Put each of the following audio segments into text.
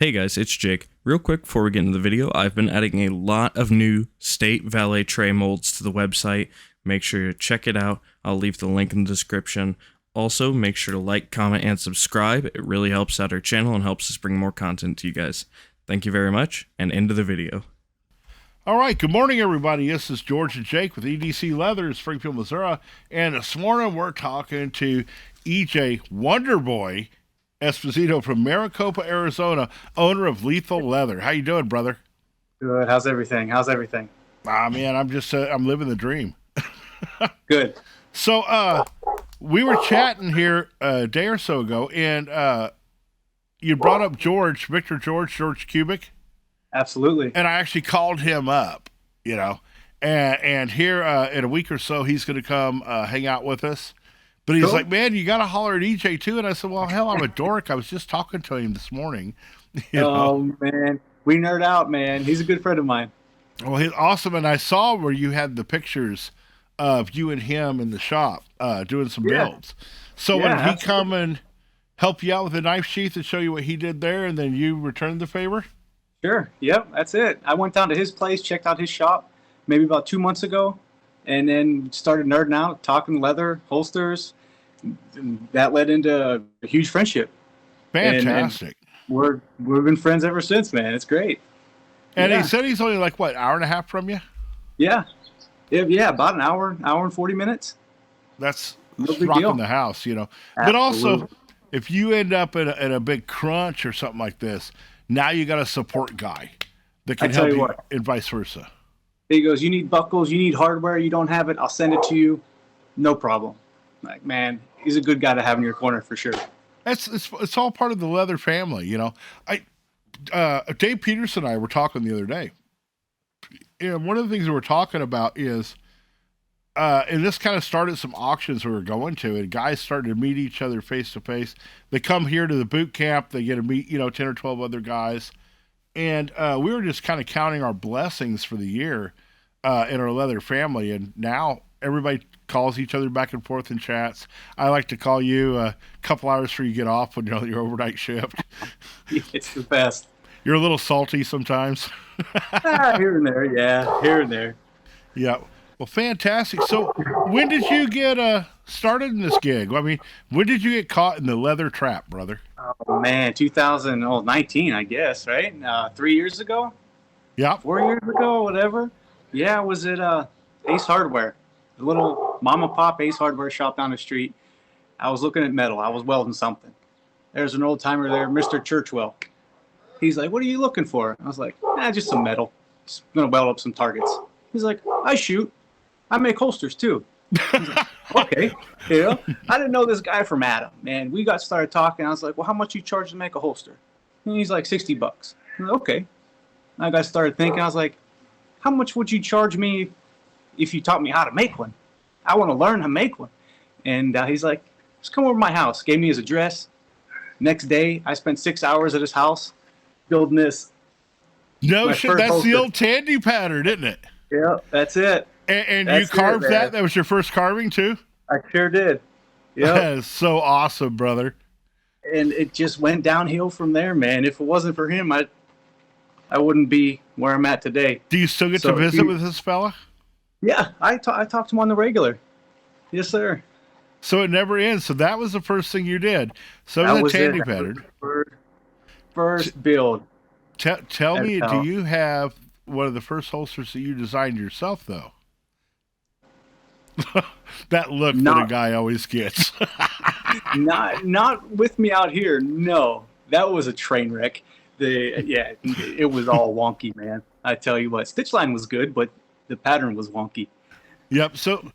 Hey guys, it's Jake. Real quick before we get into the video, I've been adding a lot of new state valet tray molds to the website. Make sure you check it out. I'll leave the link in the description. Also, make sure to like, comment, and subscribe. It really helps out our channel and helps us bring more content to you guys. Thank you very much, and into the video. All right, good morning, everybody. This is George and Jake with EDC Leather, Springfield, Missouri. And this morning we're talking to EJ Wonderboy Esposito from Maricopa, Arizona, owner of Lethal Leather. How you doing, brother? Good. How's everything? Ah, man, I'm just I'm living the dream. Good. So, we were chatting here a day or so ago, and you brought up George Cubic. Absolutely. And I actually called him up, you know, and here in a week or so, he's going to come hang out with us. But he's like, man, you got to holler at EJ too. And I said, well, hell, I'm a dork. I was just talking to him this morning. You know? Oh, man. We nerd out, man. He's a good friend of mine. Well, he's awesome. And I saw where you had the pictures of you and him in the shop doing some builds. So when he come and help you out with the knife sheath and show you what he did there, and then you return the favor? Sure. Yep, that's it. I went down to his place, checked out his shop maybe about 2 months ago, and then started nerding out, talking leather, holsters. And that led into a huge friendship. Fantastic. And we've been friends ever since, man. It's great. And he said he's only like, what, hour and a half from you? Yeah. Yeah, about an hour and 40 minutes. That's no rocking the house, you know. Absolutely. But also, if you end up in a big crunch or something like this, now you got a support guy that can help you, and vice versa. He goes, you need buckles, you need hardware, you don't have it, I'll send it to you. No problem. Like, man, he's a good guy to have in your corner for sure. It's all part of the leather family, you know. Dave Peterson and I were talking the other day. And one of the things we were talking about is, and this kind of started some auctions we were going to, and guys started to meet each other face to face. They come here to the boot camp, they get to meet, 10 or 12 other guys. And we were just kind of counting our blessings for the year in our leather family. And now everybody calls each other back and forth in chats. I like to call you a couple hours before you get off when your overnight shift. It's the best. You're a little salty sometimes. Here and there, yeah. Here and there. Yeah. Well, fantastic. So when did you get started in this gig? I mean, when did you get caught in the leather trap, brother? Oh, man, 2019, I guess, right? 3 years ago? Yeah. 4 years ago, whatever. Yeah, I was at Ace Hardware, the little mom and pop Ace Hardware shop down the street. I was looking at metal. I was welding something. There's an old timer there, Mr. Churchwell. He's like, what are you looking for? I was like, just some metal. Just going to weld up some targets. He's like, I shoot. I make holsters too. Like, okay. I didn't know this guy from Adam, man. We got started talking. I was like, well, how much you charge to make a holster? And he's like, $60. I'm like, okay. I got started thinking. I was like, how much would you charge me if you taught me how to make one? I want to learn how to make one. And he's like, just come over to my house. Gave me his address. Next day, I spent 6 hours at his house building this. No shit. That's holster. The old Tandy pattern, isn't it? Yeah, that's it. And you carved that? That was your first carving too? I sure did. Yeah. That is so awesome, brother. And it just went downhill from there, man. If it wasn't for him, I wouldn't be where I'm at today. Do you still get to visit with this fella? Yeah, I talk to him on the regular. Yes, sir. So it never ends. So that was the first thing you did. So that was a Tandy pattern. First build. Tell me, do you have one of the first holsters that you designed yourself, though? That look that a guy always gets. not with me out here. No, that was a train wreck. It was all wonky, man. I tell you what, stitch line was good, but the pattern was wonky. Yep. So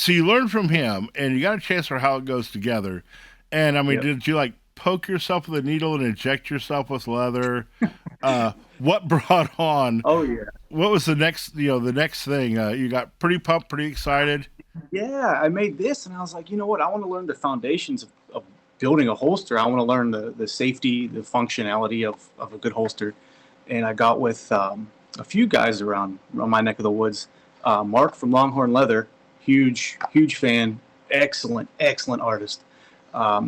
you learned from him, and you got a chance for how it goes together. And I mean, did you like poke yourself with a needle and inject yourself with leather? What brought on? Oh yeah. What was the next thing? You got pretty pumped, pretty excited. Yeah, I made this, and I was like, you know what? I want to learn the foundations of building a holster. I want to learn the safety, the functionality of a good holster. And I got with a few guys around my neck of the woods. Mark from Longhorn Leather, huge fan, excellent artist.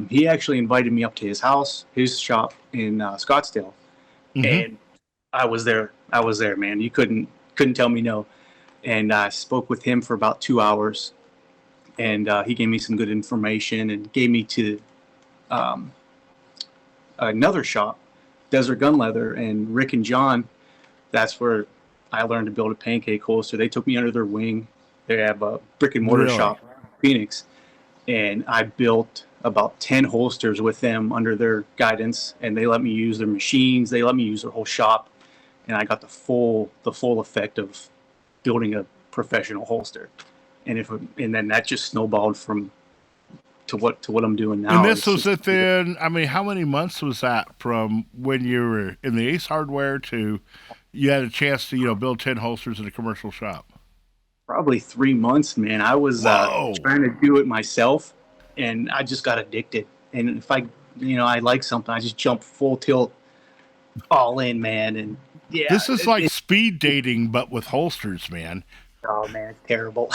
He actually invited me up to his house, his shop in Scottsdale, and I was there. I was there, man. You couldn't tell me no. And I spoke with him for about 2 hours, and he gave me some good information and gave me to um, another shop, Desert Gun Leather, and Rick and John. That's where I learned to build a pancake holster. They took me under their wing. They have a brick and mortar shop in Phoenix, and I built about 10 holsters with them under their guidance, and they let me use their machines. They let me use their whole shop, and I got the full effect of building a professional holster. And then that just snowballed to what I'm doing now. And this was within, I mean, how many months was that from when you were in the Ace Hardware to you had a chance to, build 10 holsters in a commercial shop? Probably 3 months, man. I was trying to do it myself, and I just got addicted. And if I like something, I just jump full tilt, all in, man. And yeah, this is like speed dating, but with holsters, man. Oh man, it's terrible.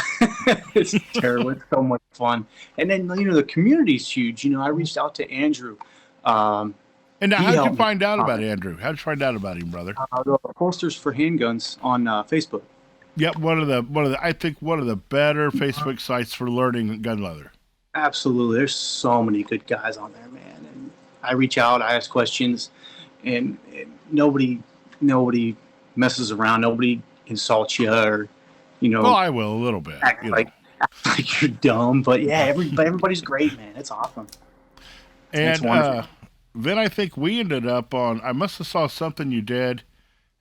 It's terrible. It's so much fun. And then the community's huge. I reached out to Andrew. And now, how'd you find out about Andrew? How'd you find out about him, brother? The Holsters for Handguns on Facebook. Yep, one of the better Facebook sites for learning gun leather. Absolutely, there's so many good guys on there, man. And I reach out, I ask questions, and nobody messes around. Nobody insults you or Well, I will a little bit. Act like you're dumb, but yeah, everybody's great, man. It's awesome. And then I think we ended up on. I must have saw something you did,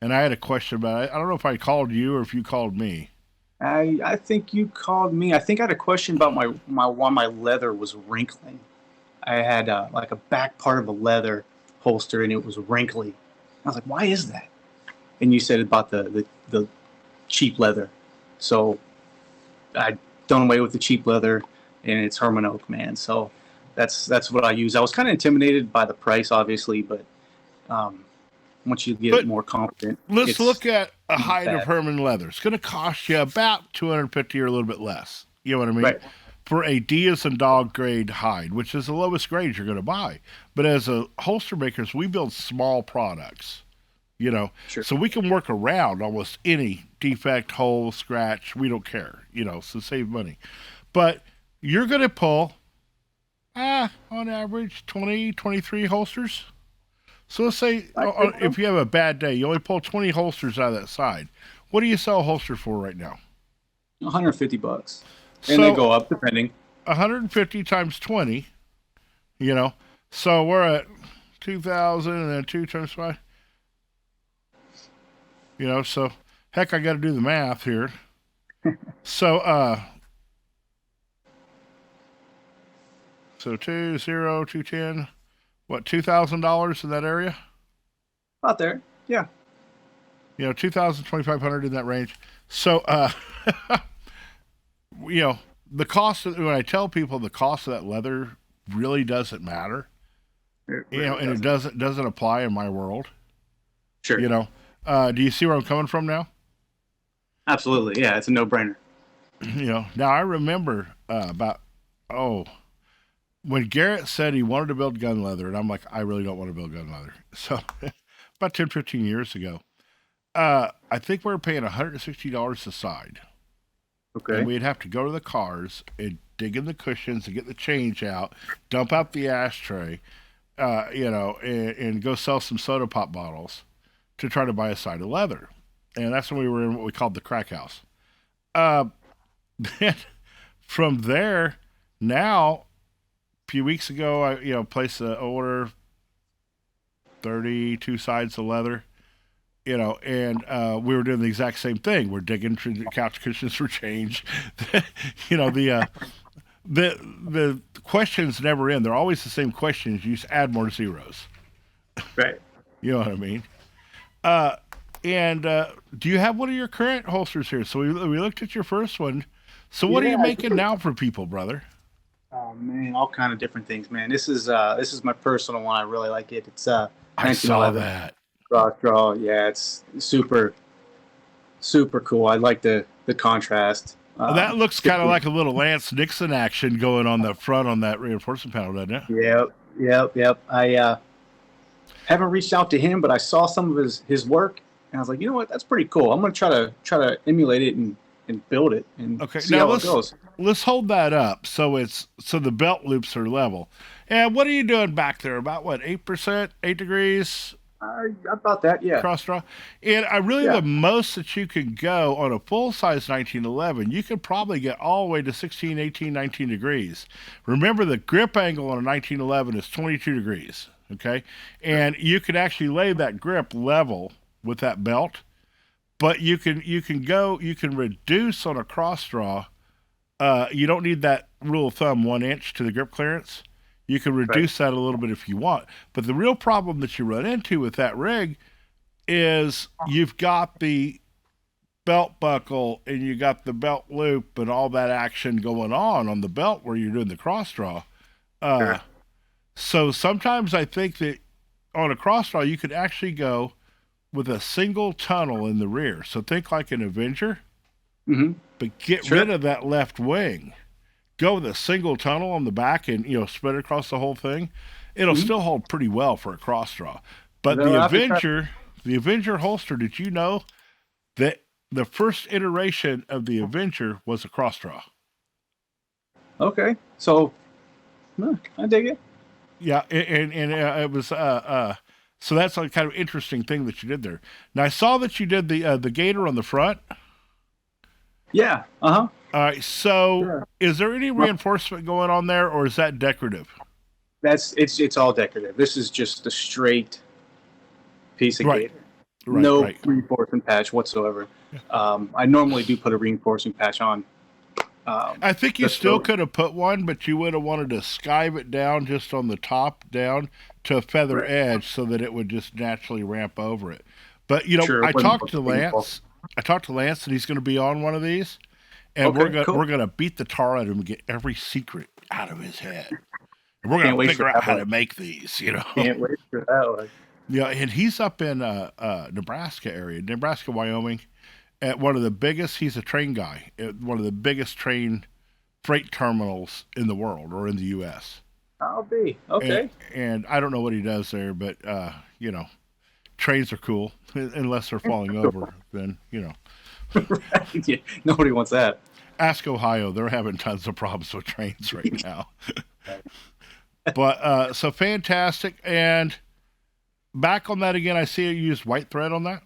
and I had a question about it. I don't know if I called you or if you called me. I think you called me. I think I had a question about my leather was wrinkling. I had like a back part of a leather holster, and it was wrinkly. I was like, why is that? And you said about the cheap leather. So I done away with the cheap leather, and it's Herman Oak, man. So that's what I use. I was kind of intimidated by the price, obviously, but once you get more confident, let's look at a hide of Herman leather. It's going to cost you about $250 or a little bit less. You know what I mean? Right. For a D as in dog grade hide, which is the lowest grade you're going to buy. But as a holster makers, we build small products. Sure. So we can work around almost any defect, hole, scratch. We don't care, so save money. But you're going to pull, on average, 20, 23 holsters. So let's say if you have a bad day, you only pull 20 holsters out of that side. What do you sell a holster for right now? $150. And they go up depending. 150 times 20, So we're at 2,000 and then 2 times 5. So heck, I got to do the math here. So 210, what, $2,000 in that area? Out there, yeah. 2,000, 2,500 in that range. So the cost when I tell people the cost of that leather really doesn't matter. And it doesn't apply in my world. Sure. Do you see where I'm coming from now? Absolutely, yeah. It's a no-brainer. Now I remember when Garrett said he wanted to build gun leather, and I'm like, I really don't want to build gun leather. So about 10, 15 years ago, I think we were paying $160 a side. Okay. And we'd have to go to the cars and dig in the cushions and get the change out, dump out the ashtray, and go sell some soda pop bottles to try to buy a side of leather. And that's when we were in what we called the crack house. Then from there, now, a few weeks ago, I placed an order, 32 sides of leather, and we were doing the exact same thing. We're digging through the couch cushions for change. The questions never end. They're always the same questions. You just add more zeros. Right. You know what I mean? And do you have one of your current holsters here? So we looked at your first one. So what are you making now for people, brother? Oh man, all kind of different things, man. This is my personal one. I really like it. It's I saw that. Draw. Yeah, it's super cool. I like the contrast. That looks kind of like a little Lance Nixon action going on the front on that reinforcement panel, doesn't it? Yep. I haven't reached out to him, but I saw some of his work, and I was like, you know what, that's pretty cool. I'm gonna try to emulate it and build it and see how it goes. Let's hold that up so the belt loops are level. And what are you doing back there? About what, 8%, 8 degrees? About that, yeah. Cross draw. And the most that you can go on a full size 1911, you could probably get all the way to 16, 18, 19 degrees. Remember, the grip angle on a 1911 is 22 degrees. Okay. And you can actually lay that grip level with that belt, but you can reduce on a cross draw. You don't need that rule of thumb 1 inch to the grip clearance. You can reduce that a little bit if you want. But the real problem that you run into with that rig is you've got the belt buckle and you got the belt loop and all that action going on the belt where you're doing the cross draw. Sure. So sometimes I think that on a cross draw, you could actually go with a single tunnel in the rear. So think like an Avenger, but get rid of that left wing. Go with a single tunnel on the back and, spread it across the whole thing. It'll still hold pretty well for a cross draw. But the Avenger holster, did you know that the first iteration of the Avenger was a cross draw? Okay. So, I dig it. Yeah, and it was so that's a kind of interesting thing that you did there. Now I saw that you did the gator on the front. Yeah. All right. So, is there any reinforcement going on there, or is that decorative? It's all decorative. This is just a straight piece of gator. No reinforcement patch whatsoever. I normally do put a reinforcing patch on. I think you still could have put one, but you would have wanted to skive it down just on the top down to a feather edge so that it would just naturally ramp over it. But I talked to Lance. And he's going to be on one of these, and we're going to beat the tar out of him and get every secret out of his head. And we're going to figure out how to make these. Can't wait for that one. Yeah, and he's up in Nebraska area, Nebraska, Wyoming. At one of the biggest, he's a train guy at one of the biggest train freight terminals in the world or in the U.S. I'll be okay. And I don't know what he does there, but trains are cool unless they're falling over. Then Right. Yeah, nobody wants that. Ask Ohio; they're having tons of problems with trains right now. But so fantastic. And back on that again, I see you used white thread on that.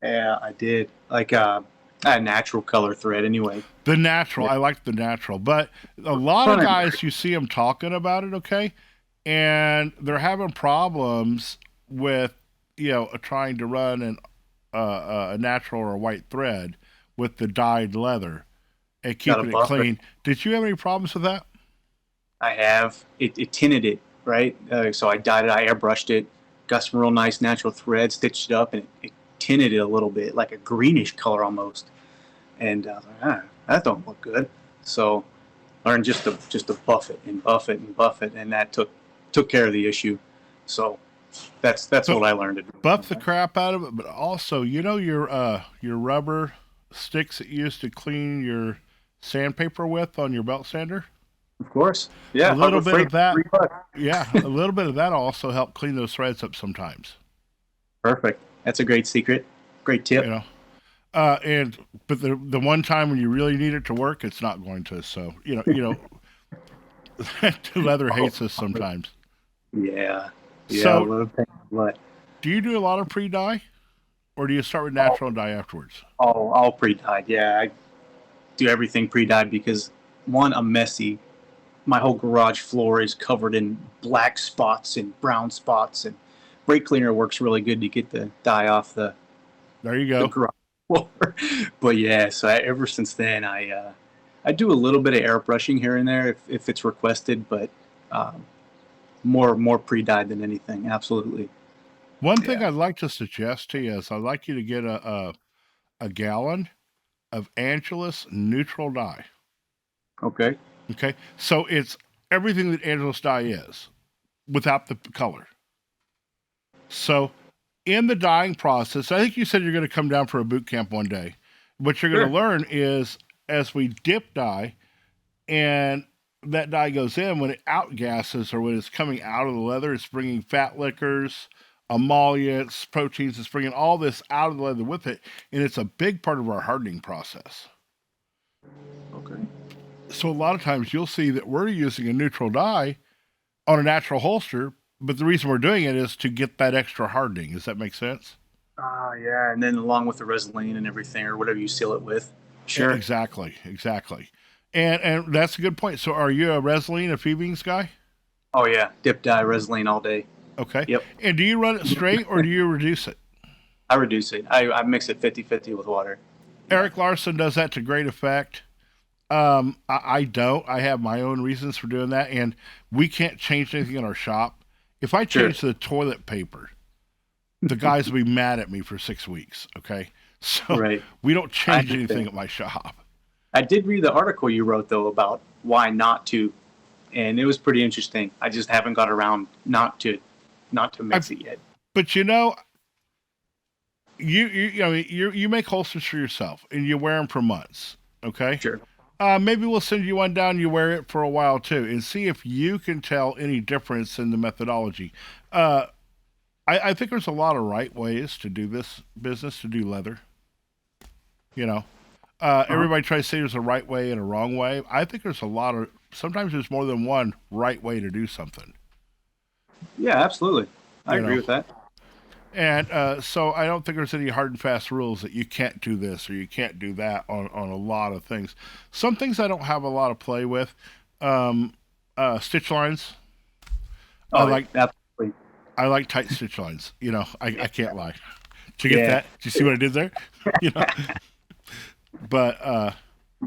Yeah, I did. Like a natural color thread anyway. The natural. I like the natural. But a lot of guys, you see them talking about it, okay? And they're having problems with, trying to run a natural or a white thread with the dyed leather and keeping it clean. Did you have any problems with that? I have. It tinted it, right? So I dyed it. I airbrushed it. Got some real nice natural thread, stitched it up, and it tinted it a little bit, like a greenish color almost. And I was like, that don't look good. So learned just to buff it and buff it and buff it, and that took care of the issue. So that's what I learned to do. Buff the crap out of it, but also, your rubber sticks that you used to clean your sandpaper with on your belt sander? Of course. Yeah. A little bit of that. Yeah, a little bit of that also help clean those threads up sometimes. Perfect. That's a great secret. Great tip. But the one time when you really need it to work, it's not going to. So leather hates us sometimes. Yeah. So, a little pain in the butt. Do you do a lot of pre-dye, or do you start with natural and dye afterwards? All pre-dyed. Yeah, I do everything pre-dyed because one, I'm messy. My whole garage floor is covered in black spots and brown spots, and brake cleaner works really good to get the dye off the. There you go. The garage floor. But yeah, so ever since then, I do a little bit of airbrushing here and there if it's requested, but more pre-dyed than anything. Absolutely. One thing I'd like to suggest to you is I'd like you to get a gallon of Angelus neutral dye. Okay. Okay. So it's everything that Angelus dye is without the color. So in the dyeing process, I think you said you're going to come down for a boot camp one day. What you're going to learn is as we dip dye, and that dye goes in, when it outgasses or when it's coming out of the leather, it's bringing fat liquors, emollients, proteins. It's bringing all this out of the leather with it, and it's a big part of our hardening process. Okay. So a lot of times you'll see that we're using a neutral dye on a natural holster, but the reason we're doing it is to get that extra hardening. Does that make sense? Yeah, and then along with the Resolene and everything, or whatever you seal it with. Sure. Exactly. And that's a good point. So are you a Resolene, a Phoebings guy? Oh yeah, dip dye Resolene all day. Okay. Yep. And do you run it straight or do you reduce it? I reduce it. I mix it 50-50 with water. Eric Larson does that to great effect. I don't. I have my own reasons for doing that, and we can't change anything in our shop. If I change the toilet paper, the guys will be mad at me for 6 weeks. Okay, so we don't change anything at my shop. I did read the article you wrote though about why not to, and it was pretty interesting. I just haven't got around not to mix it yet. But you know, you make holsters for yourself, and you wear them for months. Okay, sure. Maybe we'll send you one down. You wear it for a while too, and see if you can tell any difference in the methodology. I think there's a lot of right ways to do this business, to do leather. You know, everybody tries to say there's a right way and a wrong way. I think there's sometimes there's more than one right way to do something. Yeah, absolutely. I agree with that. And so I don't think there's any hard and fast rules that you can't do this or you can't do that on a lot of things. Some things I don't have a lot of play with. Stitch lines. Absolutely. I like tight stitch lines. You know, I can't lie. Did you get that? Did you see what I did there? You know? But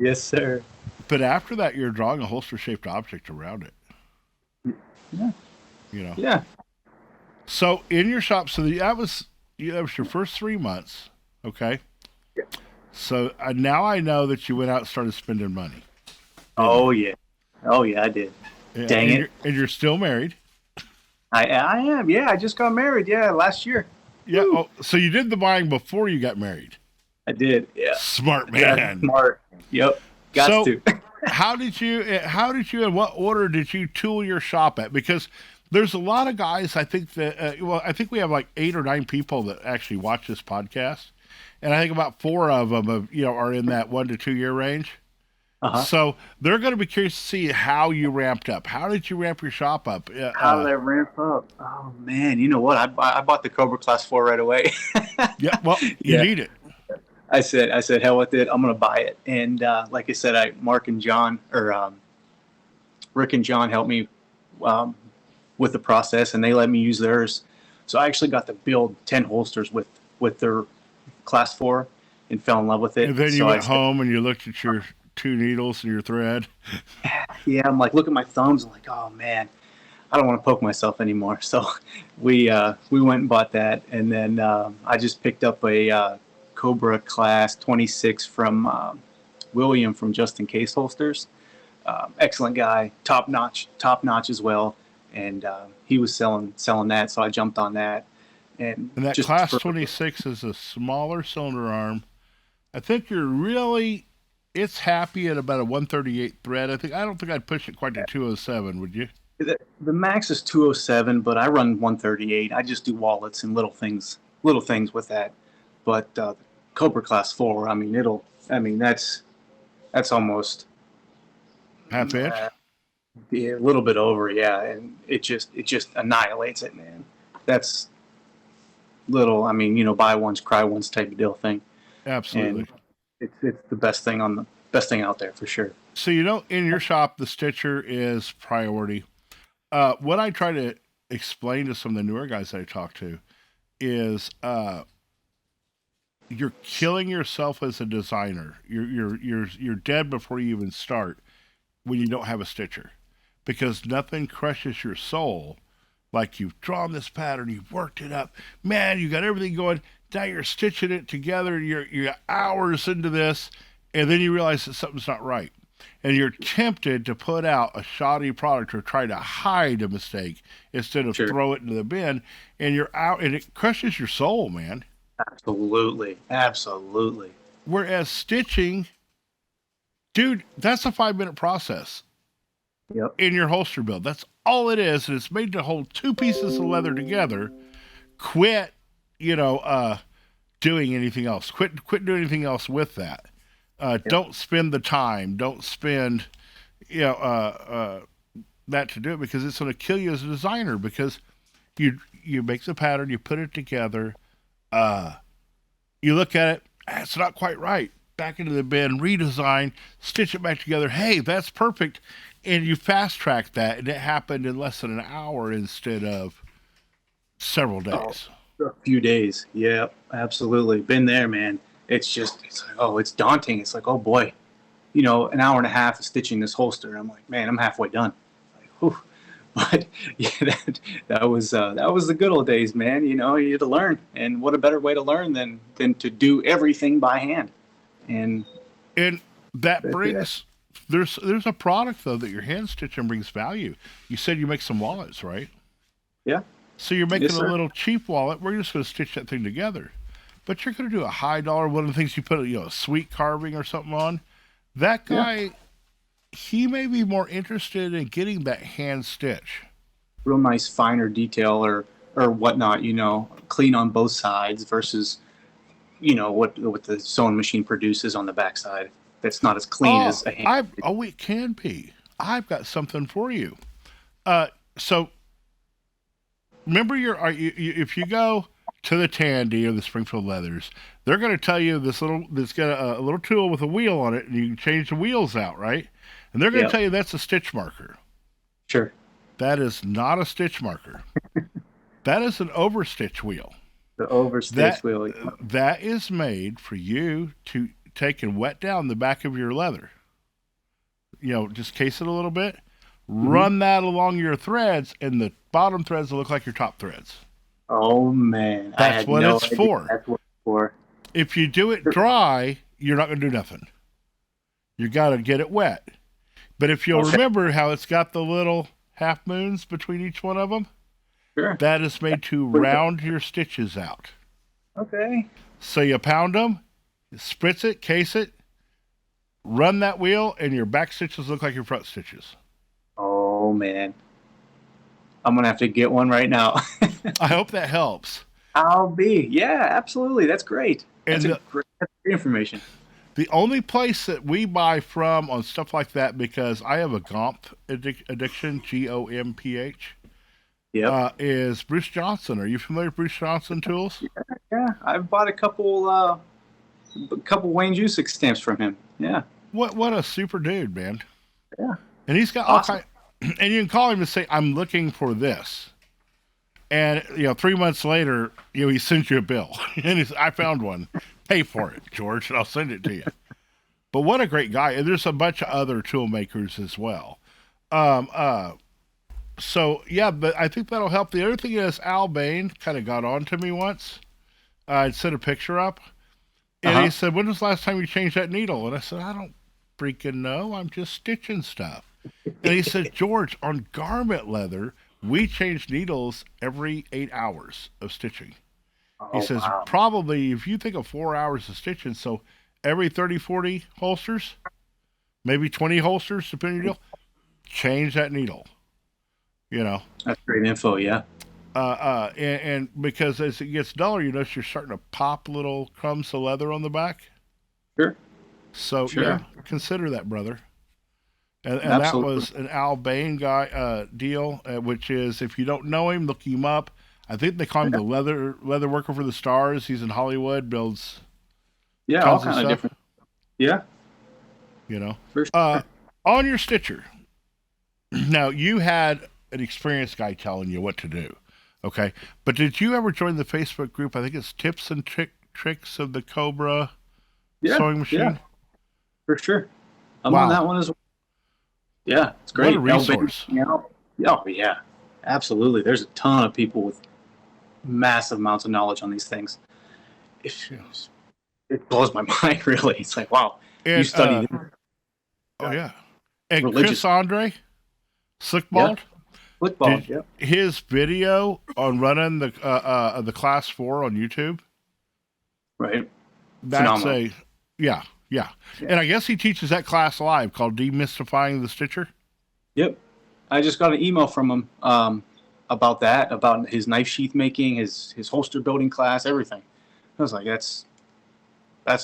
yes, sir. But after that, you're drawing a holster-shaped object around it. Yeah. You know. Yeah. So in your shop, so that was your first 3 months, okay? Yeah. So now I know that you went out and started spending money. Oh yeah, I did. Yeah, Dang it! And you're still married. I am. Yeah, I just got married. Yeah, last year. Yeah. Oh, so you did the buying before you got married. I did. Yeah. Smart man. Yeah, smart. Yep. Got to. How did you? In what order did you tool your shop at? Because there's a lot of guys. I think that. I think we have like 8 or 9 people that actually watch this podcast, and I think about 4 of them, are in that 1 to 2 year range. Uh-huh. So they're going to be curious to see how you ramped up. How did you ramp your shop up? How did I ramp up? Oh man, you know what? I bought the Cobra Class 4 right away. Yeah, well, you need it. I said, hell with it. I'm gonna buy it. And like I said, Rick and John helped me with the process, and they let me use theirs. So I actually got to build 10 holsters with their Class 4 and fell in love with it. And then you went home and you looked at your 2 needles and your thread. Yeah, I'm like, look at my thumbs. I'm like, oh man, I don't want to poke myself anymore. So we went and bought that, and then I just picked up a Cobra Class 26 from William from Just In Case Holsters. Excellent guy, top notch as well. And he was selling that, so I jumped on that. And that Class 26 is a smaller cylinder arm. I think it's happy at about a 138 thread. I don't think I'd push it quite to 207, would you? The max is 207, but I run 138. I just do wallets and little things with that. But Cobra Class 4, that's almost half inch. Yeah, a little bit over, yeah, and it just annihilates it, man. That's little, buy once, cry once type of deal thing. Absolutely. And it's the best thing out there for sure. So in your shop, the stitcher is priority. What I try to explain to some of the newer guys that I talk to is you're killing yourself as a designer. You're dead before you even start when you don't have a stitcher, because nothing crushes your soul like you've drawn this pattern, you've worked it up, man, you got everything going, now you're stitching it together, you're hours into this, and then you realize that something's not right, and you're tempted to put out a shoddy product or try to hide a mistake instead of throw it into the bin, and you're out, and it crushes your soul, man. Absolutely. Whereas stitching, Dude, that's a 5-minute process Yep. in your holster build. That's all it is. And it's made to hold 2 pieces of leather together. Quit, doing anything else. Quit doing anything else with that. Don't spend the time. Don't spend, that to do it, because it's going to kill you as a designer, because you make the pattern, you put it together, you look at it, it's not quite right. Back into the bin, redesign, stitch it back together. Hey, that's perfect. And you fast track that, and it happened in less than an hour instead of several days. A few days. Yeah, absolutely. Been there, man. It's like, it's daunting. It's like, oh boy, an hour and a half of stitching this holster. I'm like, man, I'm halfway done. Like, whew. But yeah, that was the good old days, man. You had to learn, and what a better way to learn than to do everything by hand. And that brings there's a product though that your hand stitching brings value. You said you make some wallets, right? Yeah. So you're making a little cheap wallet. We're just going to stitch that thing together. But you're going to do a high dollar, one of the things you put, a sweet carving or something on. That guy, he may be more interested in getting that hand stitch. Real nice finer detail or whatnot, clean on both sides versus, what the sewing machine produces on the backside. That's not as clean as a hand. It can be. I've got something for you. So remember if you go to the Tandy or the Springfield Leathers, they're going to tell you this got a little tool with a wheel on it, and you can change the wheels out, right? And they're going to tell you that's a stitch marker. Sure. That is not a stitch marker. That is an overstitch wheel. The overstitch wheel. Yeah. That is made for you to take and wet down the back of your leather. Just case it a little bit. Run that along your threads, and the bottom threads will look like your top threads. Oh man, that's what it's for. That's what it's for. If you do it dry, you're not going to do nothing. You got to get it wet. But if you'll remember how it's got the little half moons between each one of them, that is made to round your stitches out. Okay. So you pound them, you spritz it, case it, run that wheel, and your back stitches look like your front stitches. Oh man, I'm gonna have to get one right now. I hope that helps. Yeah, absolutely. That's great. That's great information. The only place that we buy from on stuff like that, because I have a Gomp addiction, Gomph, is Bruce Johnson. Are you familiar with Bruce Johnson tools? Yeah. I've bought a couple Wayne Jusick stamps from him. Yeah. What a super dude, man. Yeah. And he's got all kinds, and you can call him and say, I'm looking for this. And, 3 months later, he sends you a bill. And he says, I found one. Pay for it, George, and I'll send it to you. But what a great guy. And there's a bunch of other tool makers as well. So, yeah, but I think that'll help. The other thing is Al Bain kind of got on to me once. I'd set a picture up. And he said, when was the last time you changed that needle? And I said, I don't freaking know. I'm just stitching stuff. And he said, George, on garment leather, we change needles every 8 hours of stitching. He says, probably if you think of 4 hours of stitching, so every 30, 40 holsters, maybe 20 holsters, depending on your deal, change that needle. That's great info, yeah. And because as it gets duller, you notice you're starting to pop little crumbs of leather on the back. Sure. So, yeah, consider that, brother. And that was an Al Bain guy deal, which is, if you don't know him, look him up. I think they call him the leather worker for the stars. He's in Hollywood, builds all kind of different. Yeah. For sure. On your stitcher. Now, you had an experienced guy telling you what to do, okay? But did you ever join the Facebook group? I think it's Tips and Tricks of the Cobra Sewing Machine. Yeah, for sure. I'm on that one as well. Yeah, it's great. What a resource. Oh, yeah, absolutely. There's a ton of people with massive amounts of knowledge on these things. It blows my mind, really. It's like, wow, you studied. And Chris Andre, Slickbald. Slickbald, his video on running the class 4 on YouTube. Right. That's phenomenal. Yeah. And I guess he teaches that class live called Demystifying the Stitcher. Yep. I just got an email from him about that, about his knife sheath making, his holster building class, everything. I was like, that's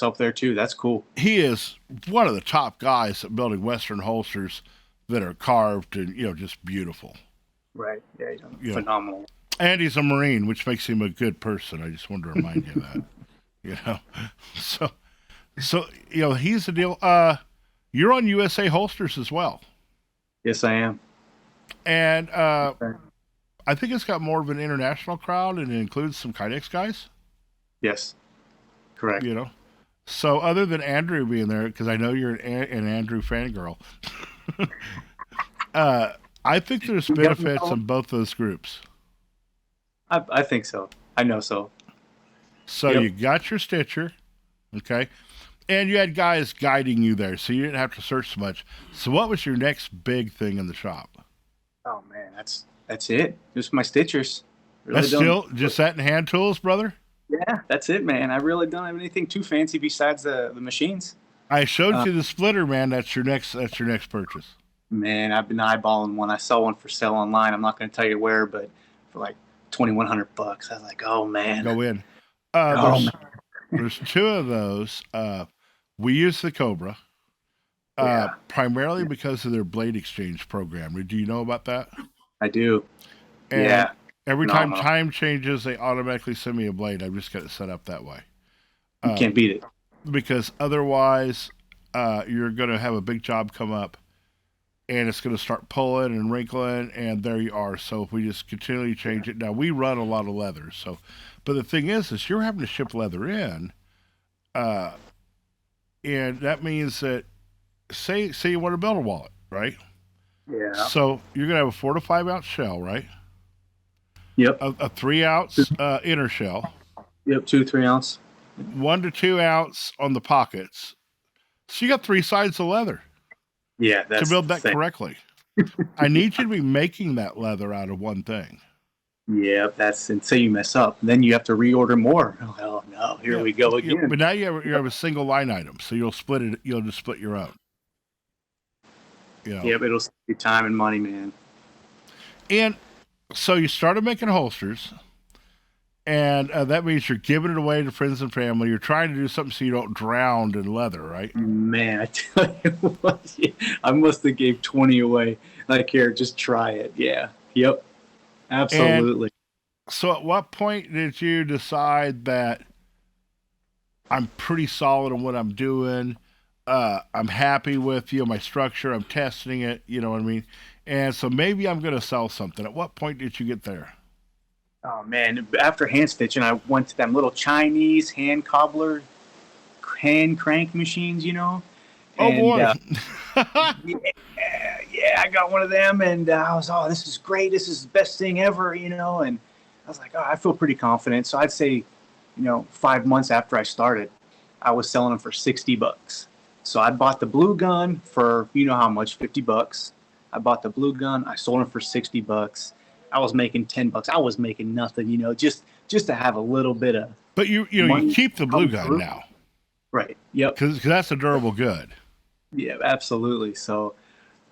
up there too. That's cool. He is one of the top guys at building Western holsters that are carved and, just beautiful. Right. Yeah, phenomenal. And he's a Marine, which makes him a good person. I just wanted to remind you of that. So he's the deal. You're on USA Holsters as well. Yes, I am. And I think it's got more of an international crowd, and it includes some Kydex guys. Yes, correct. So other than Andrew being there, because I know you're an Andrew fangirl, I think there's benefits in both those groups. I think so. I know so. So you got your Stitcher, okay? And you had guys guiding you there, so you didn't have to search so much. So what was your next big thing in the shop? Oh, man, that's it. Just my Stitchers. Really that's still just that and hand tools, brother? Yeah, that's it, man. I really don't have anything too fancy besides the machines. I showed you the splitter, man. That's your next purchase. Man, I've been eyeballing one. I saw one for sale online. I'm not going to tell you where, but for like $2,100. I was like, oh man, go in. There's two of those. We use the Cobra primarily because of their blade exchange program. Do you know about that? I do. And every time changes, they automatically send me a blade. I've just got it set up that way. You can't beat it. Because otherwise, you're going to have a big job come up, and it's going to start pulling and wrinkling, and there you are. So if we just continually change it. Now, we run a lot of leather. But the thing is you're having to ship leather in, and that means that, say you want to build a wallet, right? Yeah. So you're going to have a 4 to 5 ounce shell, right? Yep. A 3 ounce inner shell. Yep, 2-3 ounce. 1 to 2 ounce on the pockets. So you got 3 sides of leather. Yeah, that's to build that correctly. I need you to be making that leather out of one thing. Yeah, that's and say you mess up, then you have to reorder more. Oh no, here we go again. But now you have a single line item, so you'll split it. You'll just split your own. Yeah, but it'll save you time and money, man. And so you started making holsters, and that means you're giving it away to friends and family. You're trying to do something so you don't drown in leather, right? Man, I tell you what, I must have gave 20 away. Like, here, just try it. Yeah. Yep. Absolutely. And so at what point did you decide that I'm pretty solid on what I'm doing? I'm happy with my structure. I'm testing it. You know what I mean? And so maybe I'm going to sell something. At what point did you get there? Oh, man. After hand stitching, I went to them little Chinese hand cobbler, hand crank machines, Oh, boy. Yeah, I got one of them, and I was, this is great. This is the best thing ever, and I was like, I feel pretty confident. So I'd say, 5 months after I started, I was selling them for $60. So I bought the blue gun for, how much, $50. I bought the blue gun. I sold them for $60. I was making $10. I was making nothing, just to have a little bit of. But you keep the blue gun now, right? Yep. Because that's a durable good. Yeah, absolutely. So,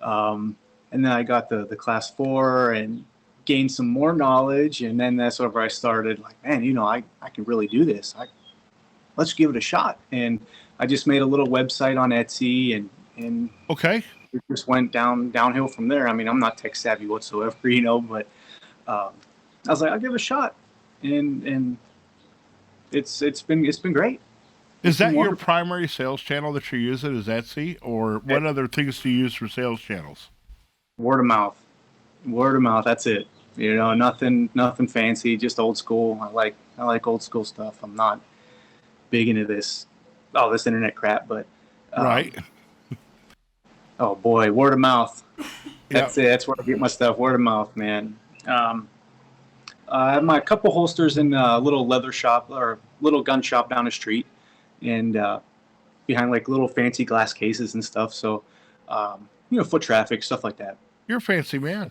and then I got the class 4 and gained some more knowledge, and then that's where I started. Like, man, I can really do this. Let's give it a shot. And I just made a little website on Etsy, and okay. It just went downhill from there. I mean, I'm not tech savvy whatsoever, but I was like, I'll give it a shot, and it's been great. Is that your primary sales channel that you're using? Is Etsy, or what other things do you use for sales channels? Word of mouth. That's it. Nothing fancy, just old school. I like old school stuff. I'm not big into this internet crap, but right. Oh boy, word of mouth. That's it. That's where I get my stuff. Word of mouth, man. I have my couple holsters in a little leather shop or little gun shop down the street, and behind like little fancy glass cases and stuff. So, foot traffic, stuff like that. You're a fancy man.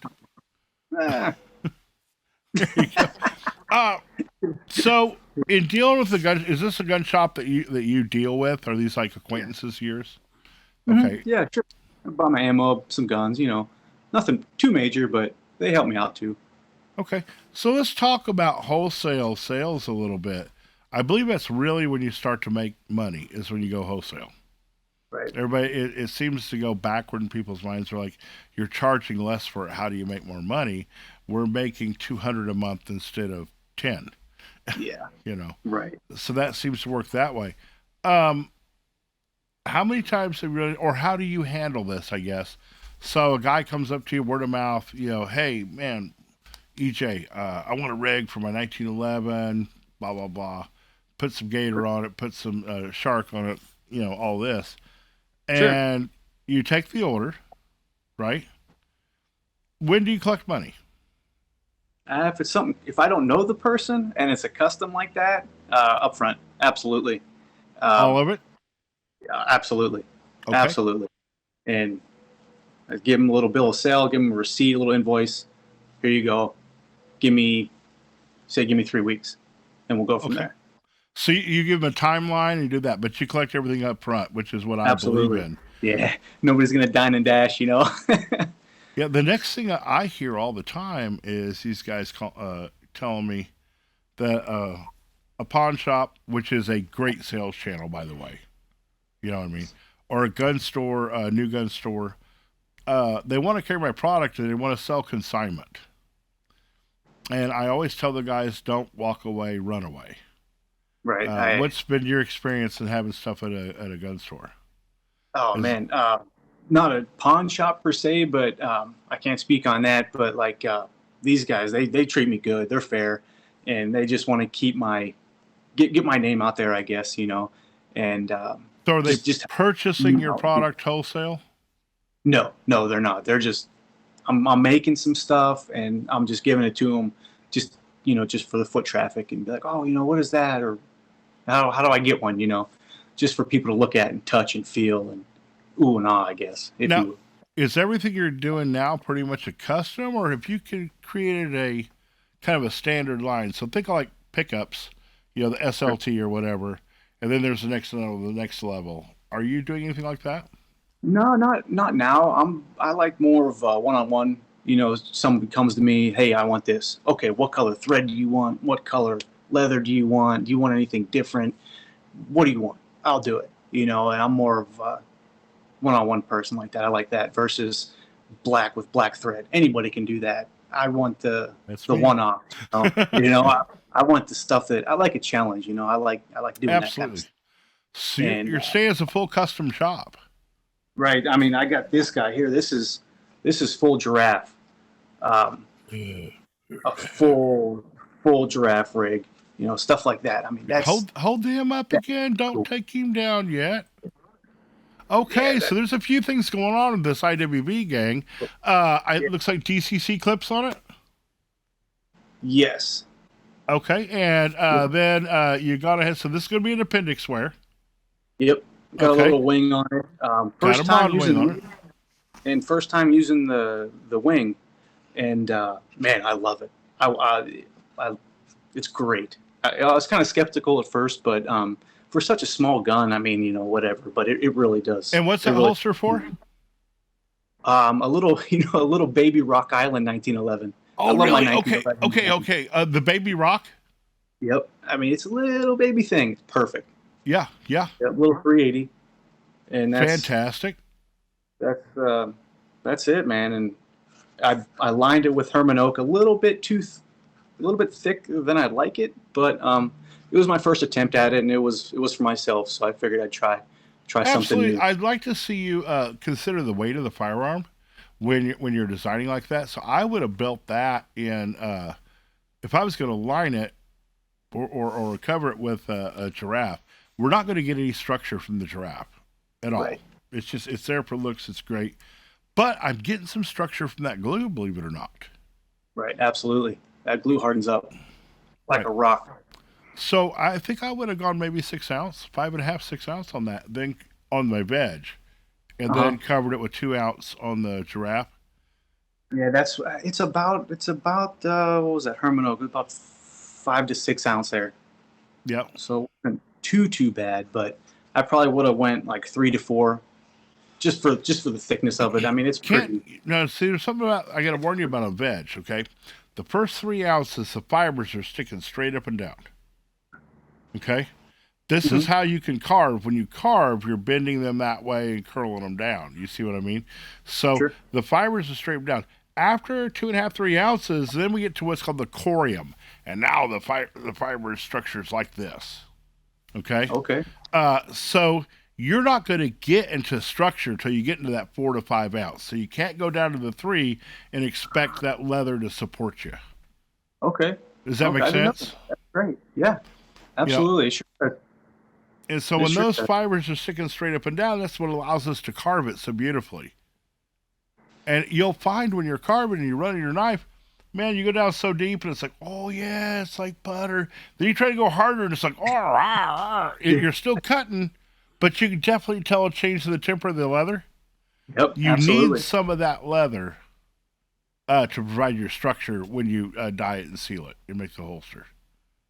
There you go. So in dealing with the gun, is this a gun shop that you deal with? Are these like acquaintances of yours? Okay, Yeah, sure. I bought my ammo, some guns, nothing too major, but they help me out too. okay. So let's talk about wholesale sales a little bit. I believe that's really when you start to make money is when you go wholesale. Right. Everybody, it seems to go backward in people's minds. They're like, you're charging less for it. How do you make more money? We're making 200 a month instead of 10. Yeah. You know, Right. so that seems to work that way. Um, how many times have you really, or how do you handle this? I guess. So a guy comes up to you, word of mouth. Hey man, EJ, I want a rig for my 1911. Blah blah blah. Put some gator on it. Put some shark on it. All this, Sure. and you take the order, right? When do you collect money? If I don't know the person and it's a custom like that, upfront, absolutely. All Um, of it? Absolutely. Okay. Absolutely. And I give them a little bill of sale, give them a receipt, a little invoice. Here you go. Give me, give me 3 weeks, and we'll go from Okay. there. So you give them a timeline and you do that, but you collect everything up front, which is what I believe Absolutely. in. Yeah. Nobody's gonna dine and dash. Yeah. The next thing I hear all the time is these guys telling me that a pawn shop, which is a great sales channel, by the way, you know what I mean, or a gun store, a new gun store, they want to carry my product and they want to sell consignment. And I always tell the guys, don't walk away, run away. Right. What's been your experience in having stuff at a gun store? Oh Is man, not a pawn shop per se, but I can't speak on that. But like these guys, they treat me good. They're fair, and they just want to keep get my name out there, I guess. And so are they just purchasing your product wholesale? no, they're not. They're just I'm making some stuff, and I'm just giving it to them, just for the foot traffic, and be like, oh, what is that, or how do I get one, just for people to look at and touch and feel and ooh and ah, I guess, if Now, you. is everything you're doing now pretty much a custom, or have you created a kind of a standard line? So think of like pickups, the SLT or whatever, and then there's the next level, the next level. Are you doing anything like that? No, not now. I like more of one on one. Somebody comes to me, hey, I want this. Okay, what color thread do you want? What color leather do you want? Do you want anything different? What do you want? I'll do it. And I'm more of a one on one person like that. I like that versus black with black thread. Anybody can do that. I want That's the me. one off. I want the stuff that I like a challenge. I like doing that kind of Absolutely. stuff. So And you're staying as a full custom shop. right, I mean, I got this guy here. This is full giraffe. Um, a full giraffe rig. Stuff like that. I mean, Hold him up that's again. Don't cool. take him down yet. Yeah, Okay, so there's a few things going on in this IWV gang. It looks like DCC clips on it. yes. Okay, and then you got ahead. So this is going to be an appendix wear. Yep. Got a Okay, little wing on it. got a mod wing on it. First time using the wing, and man, I love it. I it's great. I was kind of skeptical at first, but for such a small gun, I mean, whatever. But it really does. And what's It that really. holster for? A little, a little baby Rock Island 1911. I Oh, love my really? Okay, 1911. okay, okay. The baby rock. Yep. I mean, it's a little baby thing. It's perfect. Yeah, yeah, Yep, little 380, and fantastic. that's that's it, man. And I lined it with Herman oak a little bit thick than I'd like it, but it was my first attempt at it, and it was for myself, so I figured I'd try something Absolutely. new. I'd like to see you consider the weight of the firearm when you're designing like that. So I would have built that in if I was going to line it or cover it with a giraffe. We're not going to get any structure from the giraffe at all. Right. It's there for looks. It's great, but I'm getting some structure from that glue. Believe it or not. Right. Absolutely. That glue hardens up like Right. a rock. So I think I would have gone maybe 6 ounce, 5.5, 6 ounce on that. Then on my veg, and Uh huh. then covered it with 2 ounce on the giraffe. Yeah, it's about what was that Herman oak? About 5 to 6 ounce there. Yep. So it wasn't too bad, but I probably would have went like 3 to 4 just for the thickness of it. I mean, it's pretty. No, see, there's something about, I got to warn you about a veg, okay? The first 3 ounces, the fibers are sticking straight up and down. Okay? This is how you can carve. When you carve, you're bending them that way and curling them down. You see what I mean? So Sure. the fibers are straight down. After 2.5, 3 ounces, then we get to what's called the corium. And now the fiber structure is like this. Okay? Okay. So you're not going to get into structure until you get into that 4 to 5 ounce. So you can't go down to the 3 and expect that leather to support you. Okay. Does that make sense? That's great. Yeah. Absolutely. Sure. And so when those fibers are sticking straight up and down, that's what allows us to carve it so beautifully. And you'll find when you're carving and you're running your knife, man, you go down so deep and it's like, oh yeah, it's like butter. Then you try to go harder and it's like, oh, you're still cutting, but you can definitely tell a change in the temper of the leather. Yep. You absolutely. need some of that leather to provide your structure when you dye it and seal it and make the holster.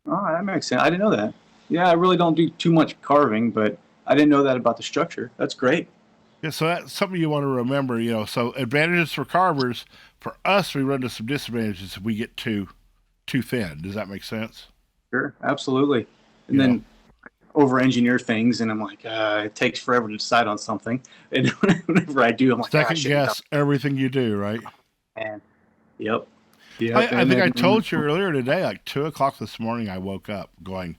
Oh, that makes sense. I didn't know that. Yeah, I really don't do too much carving, but I didn't know that about the structure. That's great. Yeah, so that's something you want to remember, So advantages for carvers. For us, we run into some disadvantages if we get too thin. Does that make sense? Sure, absolutely. And then over-engineer things, and I'm like, it takes forever to decide on something. And whenever I do, I'm like, second guess everything you do, right? And yep. I think I told you earlier today, like 2:00 this morning, I woke up going,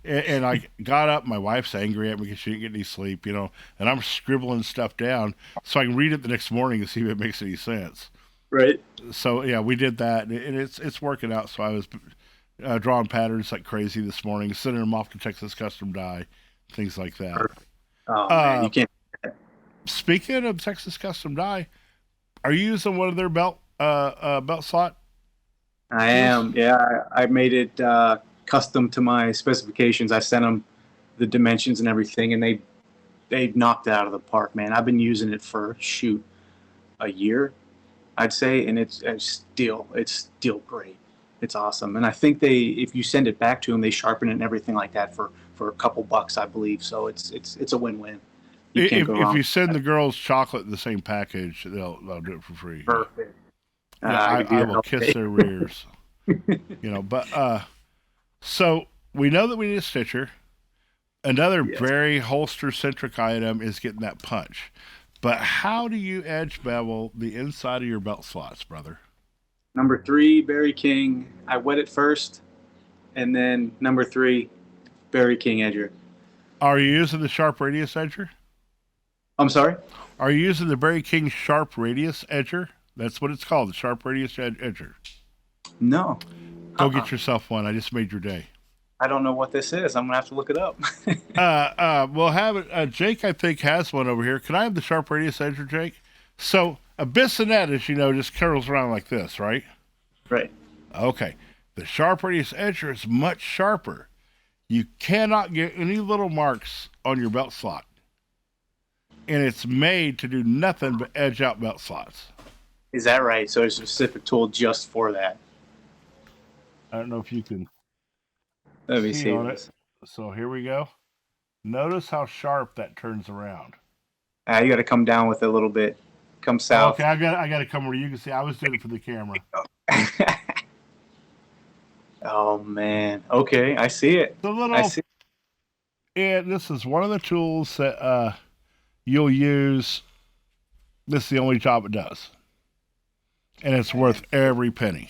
and I got up. My wife's angry at me because she didn't get any sleep, and I'm scribbling stuff down so I can read it the next morning and see if it makes any sense. Right. So yeah, we did that, and it's working out. So I was drawing patterns like crazy this morning, sending them off to Texas Custom Dye, things like that. Perfect. Oh man, you can't. Speaking of Texas Custom Dye, are you using one of their belt slot? I am. Yeah, I made it custom to my specifications. I sent them the dimensions and everything, and they knocked it out of the park, man. I've been using it for a year, I'd say, and it's still great. It's awesome, and I think if you send it back to them, they sharpen it and everything like that for a couple bucks, I believe. So it's a win-win. If you send the girls chocolate in the same package, they'll do it for free. Perfect. I will kiss their rears. But so we know that we need a stitcher. Another very holster-centric item is getting that punch. But how do you edge bevel the inside of your belt slots, brother? Number 3, Berry King. I wet it first, and then number 3, Berry King edger. Are you using the sharp radius edger? I'm sorry? Are you using the Berry King sharp radius edger? That's what it's called, the sharp radius edger. No. Go get yourself one. I just made your day. I don't know what this is. I'm going to have to look it up. We'll have it. Jake, I think, has one over here. Can I have the sharp radius edger, Jake? So a bassinet, as you know, just curls around like this, right? Right. Okay. The sharp radius edger is much sharper. You cannot get any little marks on your belt slot. And it's made to do nothing but edge out belt slots. Is that right? So it's a specific tool just for that. I don't know if you can Let me see on it. So here we go. Notice how sharp that turns around. You got to come down with it a little bit. Come south. Okay, I got to come where you can see. I was doing it for the camera. Oh man. Okay, I see it. I see. And this is one of the tools that you'll use. This is the only job it does. And it's worth every penny.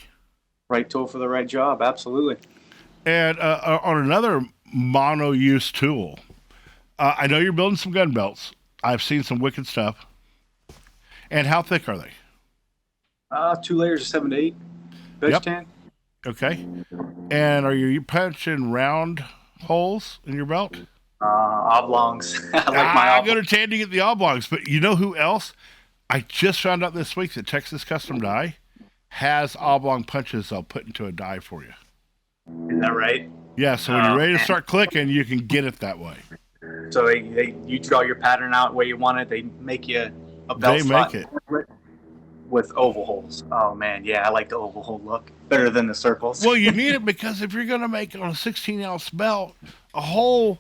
Right tool for the right job, absolutely. And on another mono-use tool, I know you're building some gun belts. I've seen some wicked stuff. And how thick are they? 2 layers of 7 to 8. Veg tan. Okay. And are you punching round holes in your belt? Oblongs. I like my I'm going to tend to get the oblongs, but you know who else? I just found out this week that Texas Custom Dye has oblong punches they'll put into a die for you. Is that right? Yeah, so when you're ready to start clicking, you can get it that way. So you draw your pattern out where you want it. They make you a belt slot make it with oval holes. Oh man, yeah, I like the oval hole look. better than the circles. Well, you need it because if you're going to make on a 16-ounce belt a hole,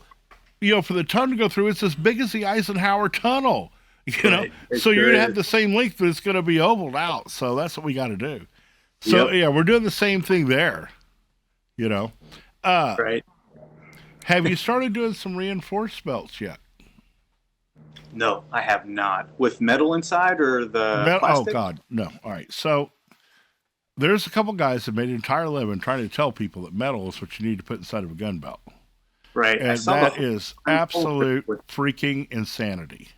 for the ton to go through, it's as big as the Eisenhower Tunnel. Right. So you're going to have the same length, but it's going to be ovaled out. So that's what we got to do. So yeah, we're doing the same thing there. Right. Have you started doing some reinforced belts yet? No, I have not. With metal inside or the plastic? Oh God, no. All right. So there's a couple guys that made an entire living trying to tell people that metal is what you need to put inside of a gun belt. Right. And that is absolute freaking insanity.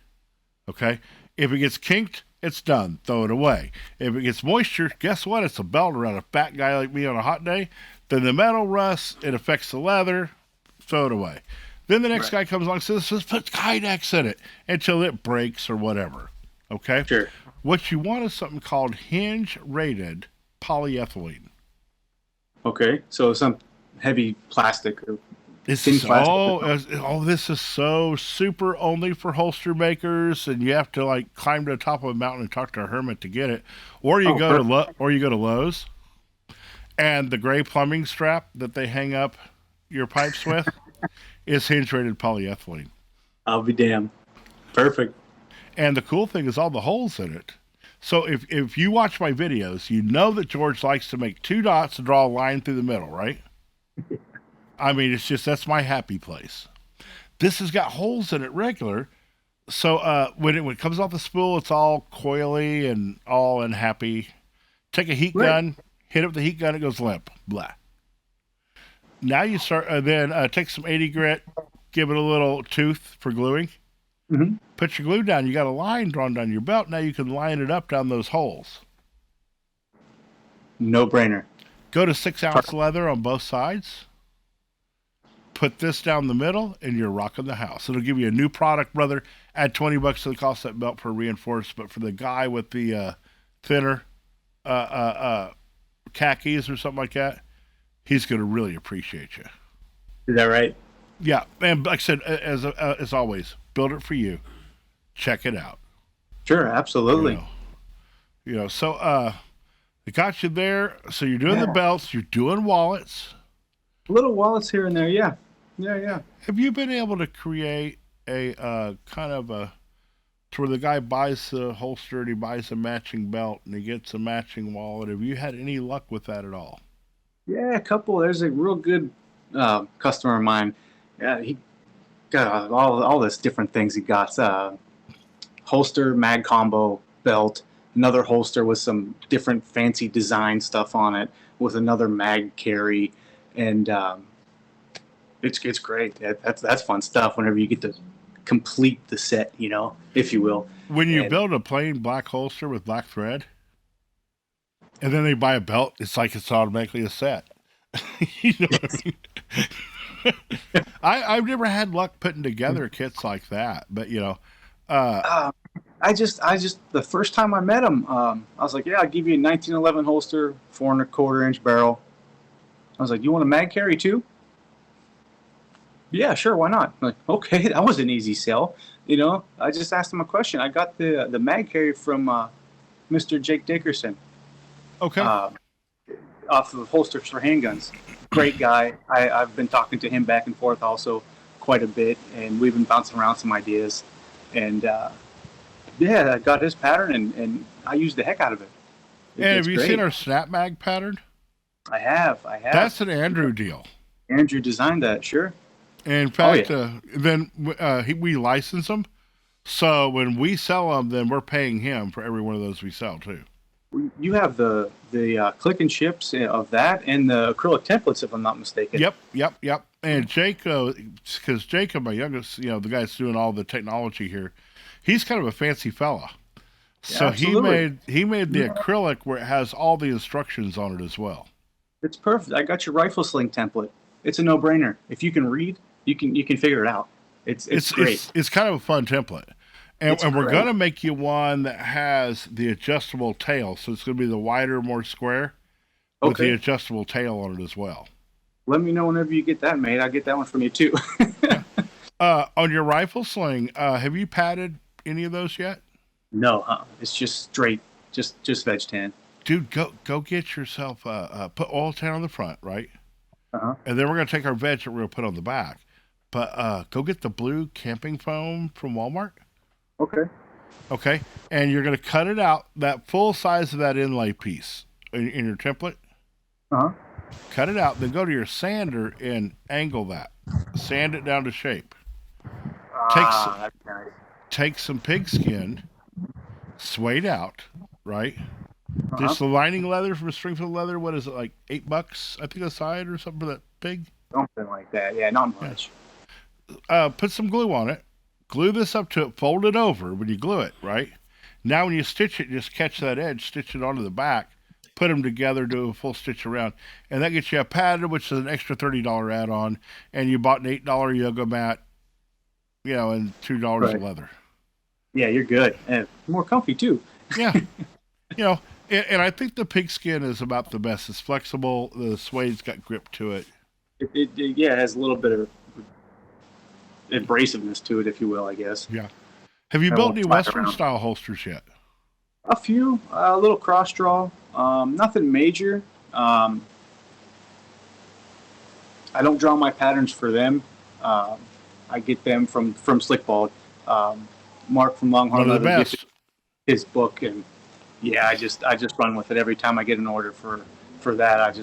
Okay? If it gets kinked, it's done. Throw it away. If it gets moisture, guess what? It's a belt around a fat guy like me on a hot day. Then the metal rusts. It affects the leather. Throw it away. Then the next guy comes along and says, let's put Kydex in it until it breaks or whatever. Okay? Sure. What you want is something called hinge-rated polyethylene. Okay. So some heavy plastic or This thin is plastic. this is so super only for holster makers, and you have to like climb to the top of a mountain and talk to a hermit to get it, or you go to Lowe's, and the gray plumbing strap that they hang up your pipes with is hinge-rated polyethylene. I'll be damned. Perfect. And the cool thing is all the holes in it. So if you watch my videos, you know that George likes to make 2 dots and draw a line through the middle, right? I mean, it's just, that's my happy place. This has got holes in it regular. So when it comes off the spool, it's all coily and all unhappy. Take a heat gun, hit it with the heat gun, it goes limp. Blah. Now you start, take some 80 grit, give it a little tooth for gluing. Mm-hmm. Put your glue down. You got a line drawn down your belt. Now you can line it up down those holes. No brainer. Go to 6-ounce leather on both sides. Put this down the middle, and you're rocking the house. It'll give you a new product, brother. Add $20 to the cost of that belt for reinforced. But for the guy with the thinner khakis or something like that, he's going to really appreciate you. Is that right? Yeah, and like I said, as always, build it for you. Check it out. Sure, absolutely. So they got you there. So you're doing the belts, you're doing wallets. Little wallets here and there, yeah. Yeah. Have you been able to create a kind of a to where the guy buys the holster and he buys a matching belt and he gets a matching wallet? Have you had any luck with that at all? Yeah, a couple. There's a real good customer of mine. Yeah, he got all this different things. He got holster, mag combo, belt, another holster with some different fancy design stuff on it, with another mag carry, and it's great. That's fun stuff. Whenever you get to complete the set, if you will. When you build a plain black holster with black thread, and then they buy a belt, it's like it's automatically a set. You know what I mean? I've never had luck putting together kits like that, but I just the first time I met him, I was like, yeah, I'll give you a 1911 holster, 4 1/4 inch barrel. I was like, you want a mag carry too? Yeah, sure, why not? I'm like, okay, that was an easy sell. I just asked him a question. I got the mag carry from Mr. Jake Dickerson. Okay. Off of holsters for handguns. Great guy. I've been talking to him back and forth also quite a bit, and we've been bouncing around some ideas. And I got his pattern, and I used the heck out of it. And have you seen our snap mag pattern? I have. That's an Andrew deal. Andrew designed that, sure. In fact, then we license them. So when we sell them, then we're paying him for every one of those we sell too. You have the click and ships of that and the acrylic templates, if I'm not mistaken. Yep. And Jake, because Jacob, my youngest, the guy that's doing all the technology here, he's kind of a fancy fella. So he made the acrylic where it has all the instructions on it as well. It's perfect. I got your rifle sling template. It's a no-brainer. If you can read, you can figure it out. It's great. It's kind of a fun template. And we're going to make you one that has the adjustable tail. So it's going to be the wider, more square with the adjustable tail on it as well. Let me know whenever you get that made. I'll get that one from you too. On your rifle sling, have you padded any of those yet? No, it's just straight, just veg tan. dude, go get yourself put oil tan on the front, right? Uh-huh. And then we're gonna take our veg that we're gonna put on the back. But go get the blue camping foam from Walmart. Okay. Okay, and you're gonna cut it out that full size of that inlay piece in your template. Uh-huh. Cut it out, then go to your sander and angle that. Sand it down to shape. Takes That's nice. take some pigskin, suede out, right? Uh-huh. There's the lining leather from Springfield Leather. What is it, like $8? I think a side or something for that pig. Something like that. Yeah, not much. Put some glue on it. Glue this up to it. Fold it over when you glue it, right? Now when you stitch it, just catch that edge, stitch it onto the back, put them together, do a full stitch around, and that gets you a pattern, which is an extra $30 add-on, and you bought an $8 yoga mat, and $2 Right. of leather. Yeah, you're good. And more comfy, too. Yeah. And I think the pigskin is about the best. It's flexible. The suede's got grip to it. It has a little bit of abrasiveness to it, if you will, I guess. Yeah. Have you I built won't any slide Western around. style holsters yet? A few, a little cross draw, nothing major. I don't draw my patterns for them. I get them from Slickball. Mark from Longhorn One of the Leather gifted best. his book, and yeah, I just run with it every time I get an order for that.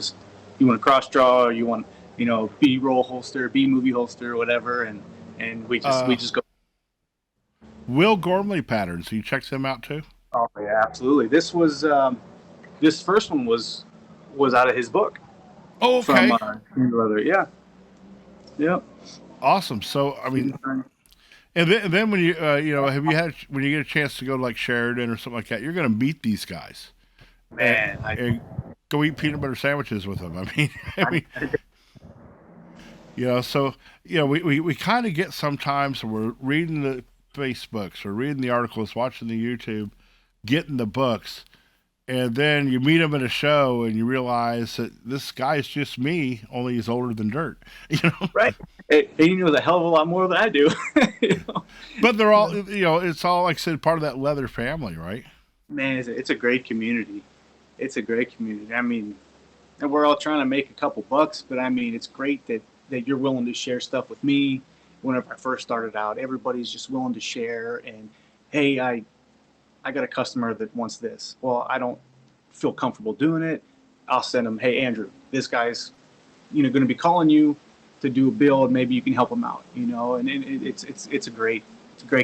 You want a cross draw, or you want B roll holster, B movie holster, whatever, and we just go. Will Gormley patterns. You check them out too? Oh yeah, absolutely. This first one was out of his book. Oh, okay. From Leather. Yeah. Yep. Awesome. So, I mean, and then when you, when you get a chance to go to like Sheridan or something like that, you're going to meet these guys. Man, And go eat peanut butter sandwiches with them. So, we kind of get sometimes when we're reading the Facebooks or reading the articles, watching the YouTube, getting the books, and then you meet him at a show and you realize that this guy's just me, only he's older than dirt. right. And he knows a hell of a lot more than I do. But they're all, it's all, like I said, part of that leather family, right? Man, it's a great community. It's a great community. I mean, and we're all trying to make a couple bucks, but I mean, it's great that you're willing to share stuff with me. Whenever I first started out, everybody's just willing to share. And hey, I got a customer that wants this. Well, I don't feel comfortable doing it. I'll send them, hey, Andrew, this guy's, going to be calling you to do a build. Maybe you can help him out, and it's a great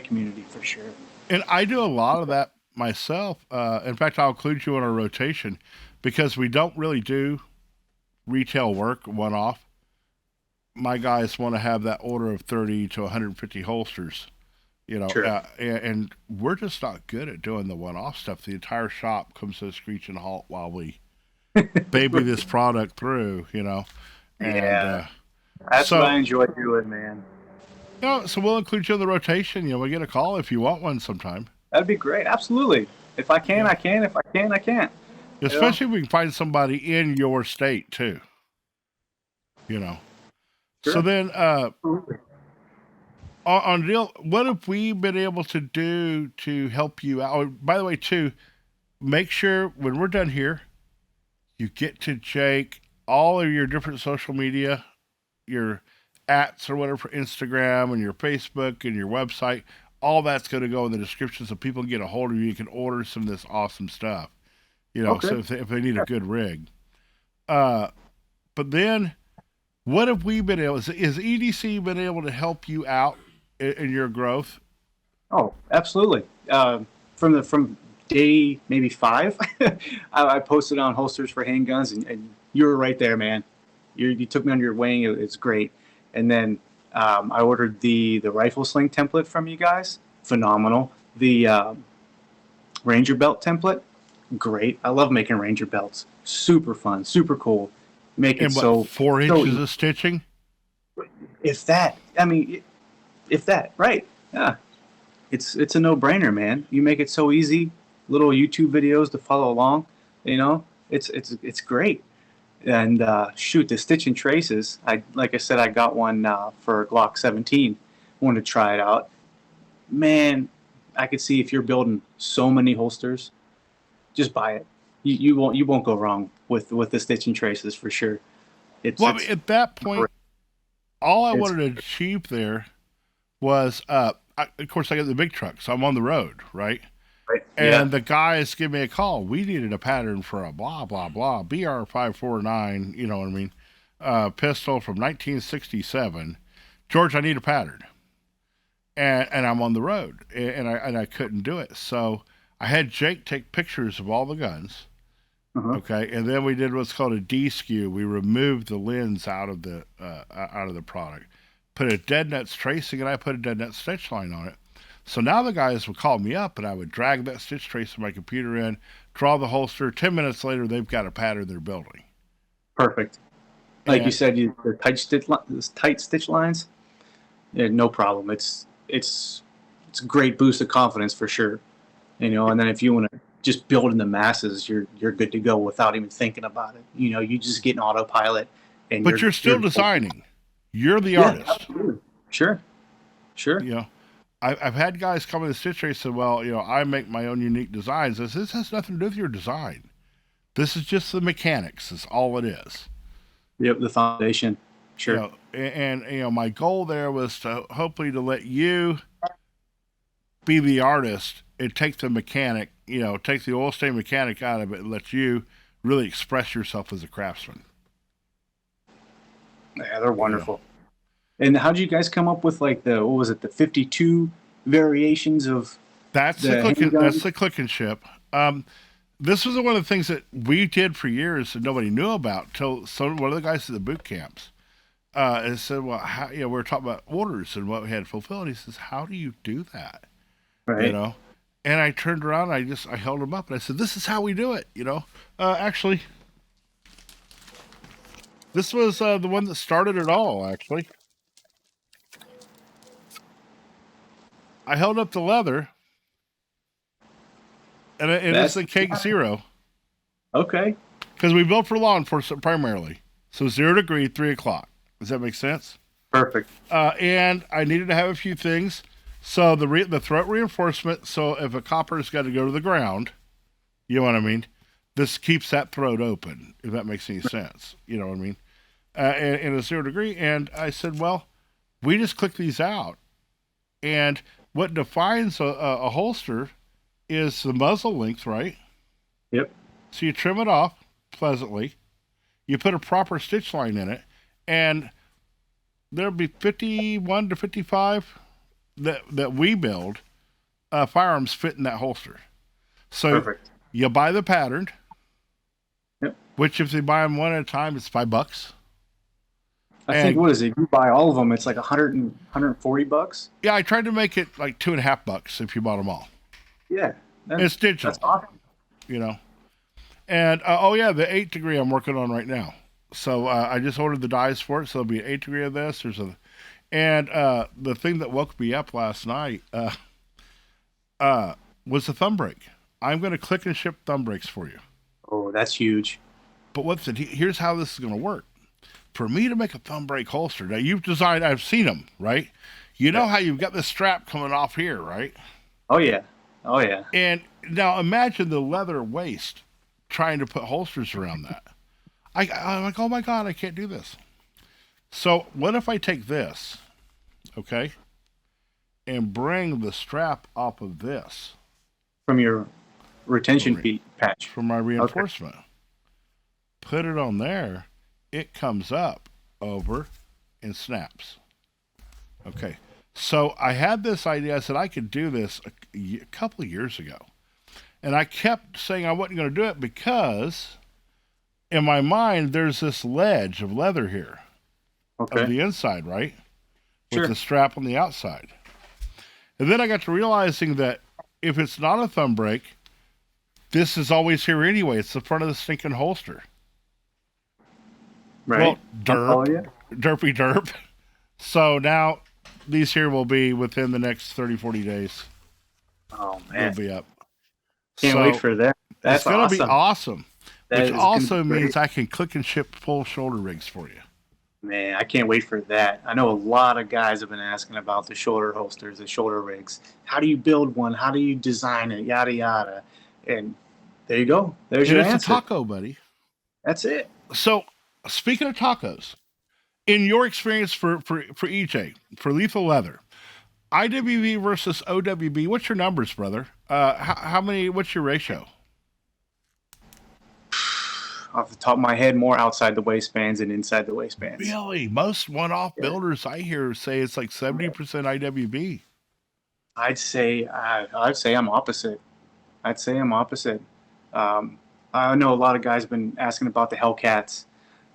community for sure. And I do a lot of that myself. In fact, I'll include you in our rotation because we don't really do retail work one off. My guys want to have that order of 30 to 150 holsters. Sure. And we're just not good at doing the one-off stuff. The entire shop comes to a screeching halt while we baby this product through, And, yeah, that's what I enjoy doing, man. So we'll include you in the rotation. We get a call if you want one sometime. That'd be great. Absolutely. If I can, I can. If I can, I can't. Especially if we can find somebody in your state too. Sure. So then, on deal, what have we been able to do to help you out? Oh, by the way, too, make sure when we're done here, you get to Jake all of your different social media, your @ or whatever for Instagram and your Facebook and your website. All that's going to go in the description so people can get a hold of you. You can order some of this awesome stuff. Okay. So if they need a good rig. But then, what have we been able? Is EDC been able to help you out in your growth? Oh, absolutely. From day maybe 5, I posted on holsters for handguns, and you were right there, man. You took me under your wing. It's great. And then I ordered the rifle sling template from you guys. Phenomenal. The Ranger belt template. Great. I love making Ranger belts. Super fun. Super cool. Make it so 4 inches of stitching. If that, I mean, if that, right? Yeah, it's a no-brainer, man. You make it so easy. Little YouTube videos to follow along. It's great. And shoot, the stitch and traces. Like I said, I got one for Glock 17. Wanted to try it out. Man, I could see if you're building so many holsters, just buy it. you won't go wrong with the stitching traces for sure. It's Well, I mean, it's at that point, all I it's wanted to achieve there was, of course, I got the big truck, so I'm on the road, right? right. Yeah, And the guys give me a call. We needed a pattern for a blah blah blah BR549. You know what I mean? Pistol from 1967. George, I need a pattern, and I'm on the road, and I couldn't do it. So I had Jake take pictures of all the guns. uh-huh. Okay, and then we did what's called a D skew. We removed the lens out of the product, put a dead nuts tracing, and I put a dead nut stitch line on it. So now the guys would call me up, and I would drag that stitch trace from my computer in, draw the holster. 10 minutes later, they've got a pattern they're building. Perfect. Like you And said, the tight stitch lines. Yeah, no problem. It's a great boost of confidence for sure. And then if you want to just build in the masses, you're good to go without even thinking about it. You just get an autopilot, and but you're still you're designing. You're the yeah, artist. absolutely. Sure, sure. You know, I've had guys come in the stitch trace and say, "Well, I make my own unique designs." I said, this has nothing to do with your design. This is just the mechanics. Is all it is. Yep, the foundation. you Sure. know and my goal there was to hopefully to let you be the artist and take the mechanic, take the oil stain mechanic out of it and let you really express yourself as a craftsman. Yeah, they're you know wonderful. And how did you guys come up with like what was it, the 52 variations of the that's handgun? the click and ship. This was one of the things that we did for years that nobody knew about till one of the guys at the boot camps and said, well, we were talking about orders and what we had fulfilled. He says, how do you do that? you Right. know. And I turned around, and I held him up, and I said, "This is how we do it." Actually, this was the one that started it all. Actually, I held up the leather, and it's That's the Cake Zero okay. because we built for law enforcement primarily. So 0 degree, 3 o'clock. Does that make sense? Perfect. And I needed to have a few things. So the throat reinforcement. So if a copper's got to go to the ground, you know what I mean. This keeps that throat open. If that makes any sense, you know what I mean. In a 0 degree, and I said, well, we just click these out, and what defines a holster is the muzzle length, right? Yep. So you trim it off pleasantly. You put a proper stitch line in it, and there'll be 51 to 55 that we build firearms fit in that holster. So Perfect. you buy the pattern, Yep. which if they buy them one at a time, it's $5. I think, And what is it? You buy all of them, it's like 140 bucks. yeah, I tried to make it like $2.50 if you bought them all. Yeah. It's digital, That's awesome. you know. And oh yeah, the 8 degree I'm working on right now. So I just ordered the dies for it. So there'll be an 8 degree of this. And the thing that woke me up last night was the thumb brake. I'm going to click and ship thumb brakes for you. Oh, that's huge. But here's how this is going to work. For me to make a thumb brake holster, now I've seen them, right? You know Yeah. how you've got the strap coming off here, right? Oh yeah. Oh yeah. And now imagine the leather waist trying to put holsters around that. I'm like, oh my God, I can't do this. So what if I take this, okay, and bring the strap off of this From your retention feet patch. for my Okay. reinforcement? Put it on there, it comes up over and snaps. Okay. So I had this idea. I said I could do this a couple of years ago. And I kept saying I wasn't going to do it because in my mind, there's this ledge of leather here of Okay. the inside, right? With Sure. the strap on the outside. And then I got to realizing that if it's not a thumb brake, this is always here anyway. It's the front of the stinking holster. Right. Well, I'll follow you. derpy derp. So now these here will be within the next 30, 40 days. Oh They'll man. be up. Can't So wait for that. it's That's going to be awesome. awesome. That Which is gonna also be means great. I can click and ship full shoulder rigs for you. Man, I can't wait for that. I know a lot of guys have been asking about the shoulder holsters, the shoulder rigs. How do you build one? How do you design it? Yada yada. And There you go. There's And your it's answer. a taco, buddy. That's it. So, speaking of tacos, in your experience for EJ, for lethal leather, IWV versus OWB, what's your numbers, brother? How many, what's your ratio? Off the top of my head, more outside the waistbands than inside the waistbands. Really? Most one-off builders I hear say it's like 70% IWB. I'd say I'm opposite. I'd say I'm opposite. I know a lot of guys have been asking about the Hellcats,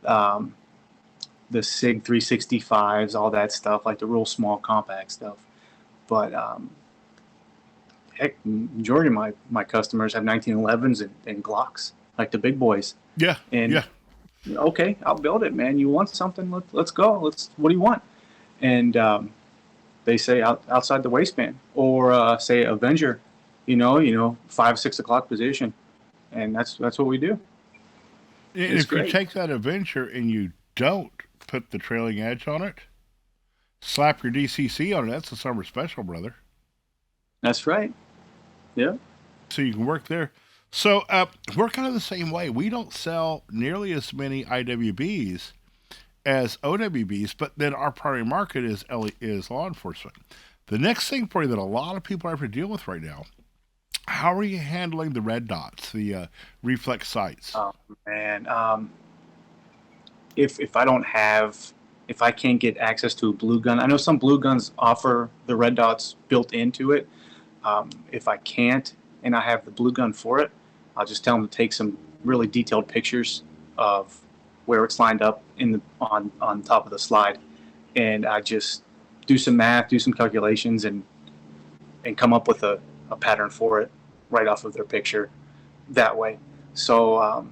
the SIG 365s, all that stuff, like the real small compact stuff. But heck, majority of my customers have 1911s and Glocks, like the big boys. Yeah. And yeah. Okay, I'll build it, man. You want something? Let's go. What do you want? And they say outside the waistband, or say Avenger, 5-6 o'clock position, and that's what we do. And if you take that Avenger and you don't put the trailing edge on it, slap your DCC on it, that's a summer special, brother. That's right. Yeah. So you can work there. So we're kind of the same way. We don't sell nearly as many IWBs as OWBs, but then our primary market is law enforcement. The next thing for you that a lot of people have to deal with right now, how are you handling the red dots, the reflex sights? Oh man, if I can't get access to a blue gun, I know some blue guns offer the red dots built into it. If I can't and I have the blue gun for it, I'll just tell them to take some really detailed pictures of where it's lined up on top of the slide, and I just do some math, do some calculations, and come up with a pattern for it right off of their picture that way. So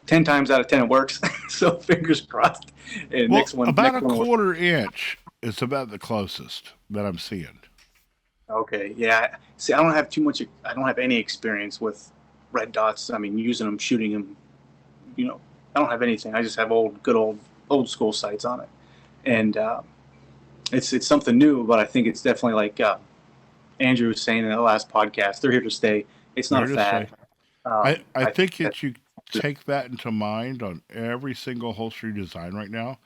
10 times out of 10 it works. So fingers crossed. And about a quarter inch is about the closest that I'm seeing. Okay, yeah. See, I don't have any experience with red dots. I mean, using them, shooting them, I don't have anything. I just have good old school sights on it. And it's something new, but I think it's definitely like Andrew was saying in the last podcast, they're here to stay. It's not a fad. I think that you take that into mind on every single holster you design right now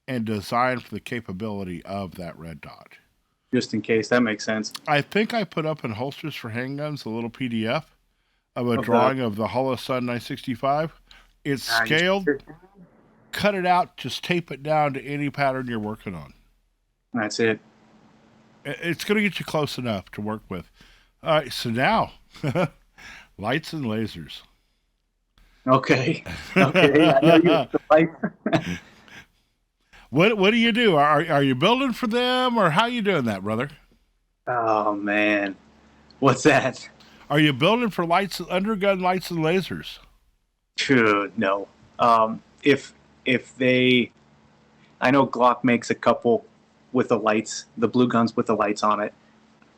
and design for the capability of that red dot. Just in case, that makes sense. I think I put up in holsters for handguns a little PDF of a drawing of the Holosun 965. It's scaled. Cut it out, just tape it down to any pattern you're working on. That's it. It's going to get you close enough to work with. All right, so now, lights and lasers. Okay. I know you have to fight. What do you do? Are you building for them, or how you doing that, brother? Oh, man. What's that? Are you building for undergun lights and lasers? No. I know Glock makes a couple with the lights, the blue guns with the lights on it.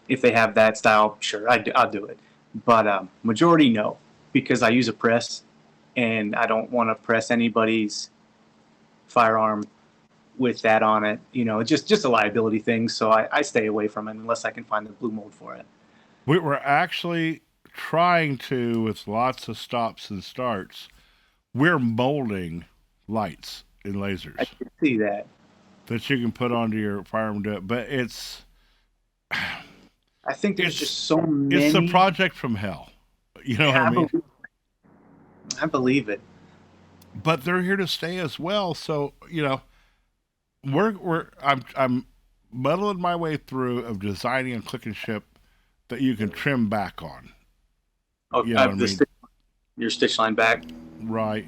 If they have that style, sure, I'll do it. But majority, no, because I use a press, and I don't want to press anybody's firearm with that on it. Just a liability thing. So I stay away from it unless I can find the blue mold for it. We're actually trying to, with lots of stops and starts, we're molding lights and lasers. I can see that you can put onto your firearm, but it's. I think there's just so many. It's a project from hell. You know what I mean? I believe it. But they're here to stay as well. So I'm muddling my way through of designing a click and ship that you can trim back on. Oh, your stitch line back. Right.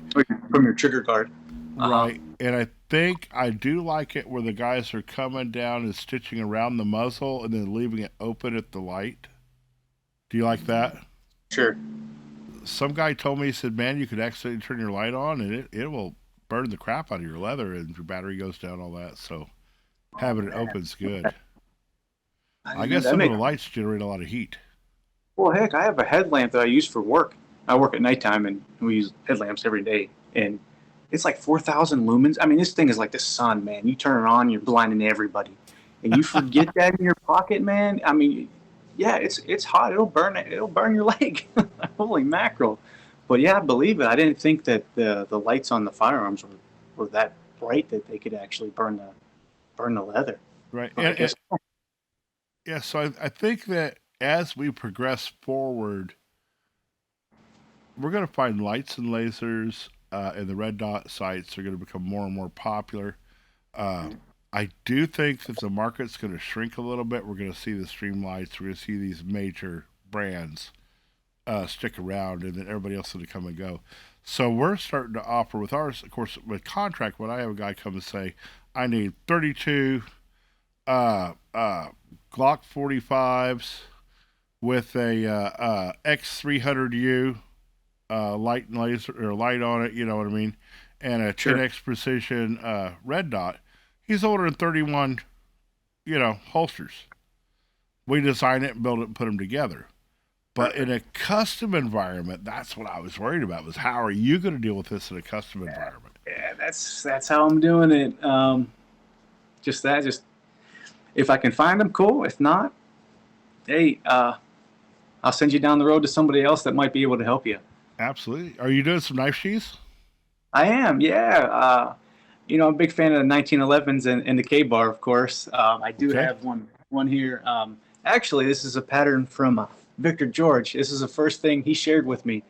From your trigger guard. Right. And I think I do like it where the guys are coming down and stitching around the muzzle and then leaving it open at the light. Do you like that? Sure. Some guy told me, he said, man, you could accidentally turn your light on and it will burn the crap out of your leather and your battery goes down, all that. So having it open's good. I guess some of the lights generate a lot of heat. Well, heck, I have a headlamp that I use for work. I work at nighttime and we use headlamps every day. And it's like 4,000 lumens. I mean, this thing is like the sun, man. You turn it on, you're blinding everybody. And you forget that in your pocket, man. I mean, yeah, it's hot. It'll burn it. It'll burn your leg. Holy mackerel! But yeah, I believe it. I didn't think that the lights on the firearms were that bright that they could actually burn the leather. Right. But I guess Yeah, so I think that as we progress forward, we're going to find lights and lasers, and the red dot sights are going to become more and more popular. Uh, I do think that the market's going to shrink a little bit. We're going to see the streamlights. We're going to see these major brands stick around, and then everybody else is going to come and go. So we're starting to offer with ours, of course, with contract. When I have a guy come and say, "I need 32 Glock 45s with a X300U light and laser or light on it," you know what I mean, and a Sure. 10x precision red dot. He's ordering 31, holsters. We design it and build it and put them together. But in a custom environment, that's what I was worried about. Was how are you going to deal with this in a custom environment? yeah, that's how I'm doing it. Just if I can find them, cool. If not, hey, I'll send you down the road to somebody else that might be able to help you. Absolutely. Are you doing some knife sheaths? I am, yeah. I'm a big fan of the 1911s and the K-bar, of course. I do Okay. have one here. Actually, this is a pattern from Victor George. This is the first thing he shared with me.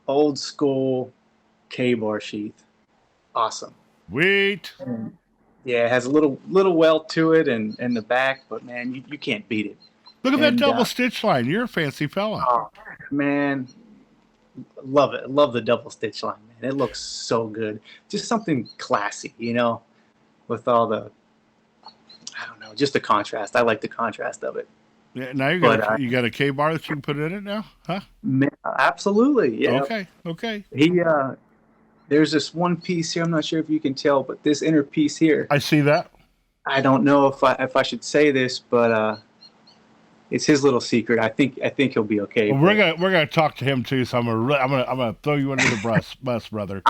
Old school K-bar sheath. Awesome. Wait. Yeah, it has a little welt to it and the back, but man, you can't beat it. Look at that And, double stitch line. You're a fancy fella. Oh man, love it. Love the double stitch line, man. It looks so good. Just something classy, with all the, I don't know, just the contrast. I like the contrast of it. Yeah, now you got a K bar that you can put in it now, huh? Man, absolutely, yeah. Okay. There's this one piece here. I'm not sure if you can tell, but this inner piece here. I see that. I don't know if I should say this, but it's his little secret. I think he'll be okay. Well, we're gonna talk to him too. So I'm gonna throw you under the bus, brother.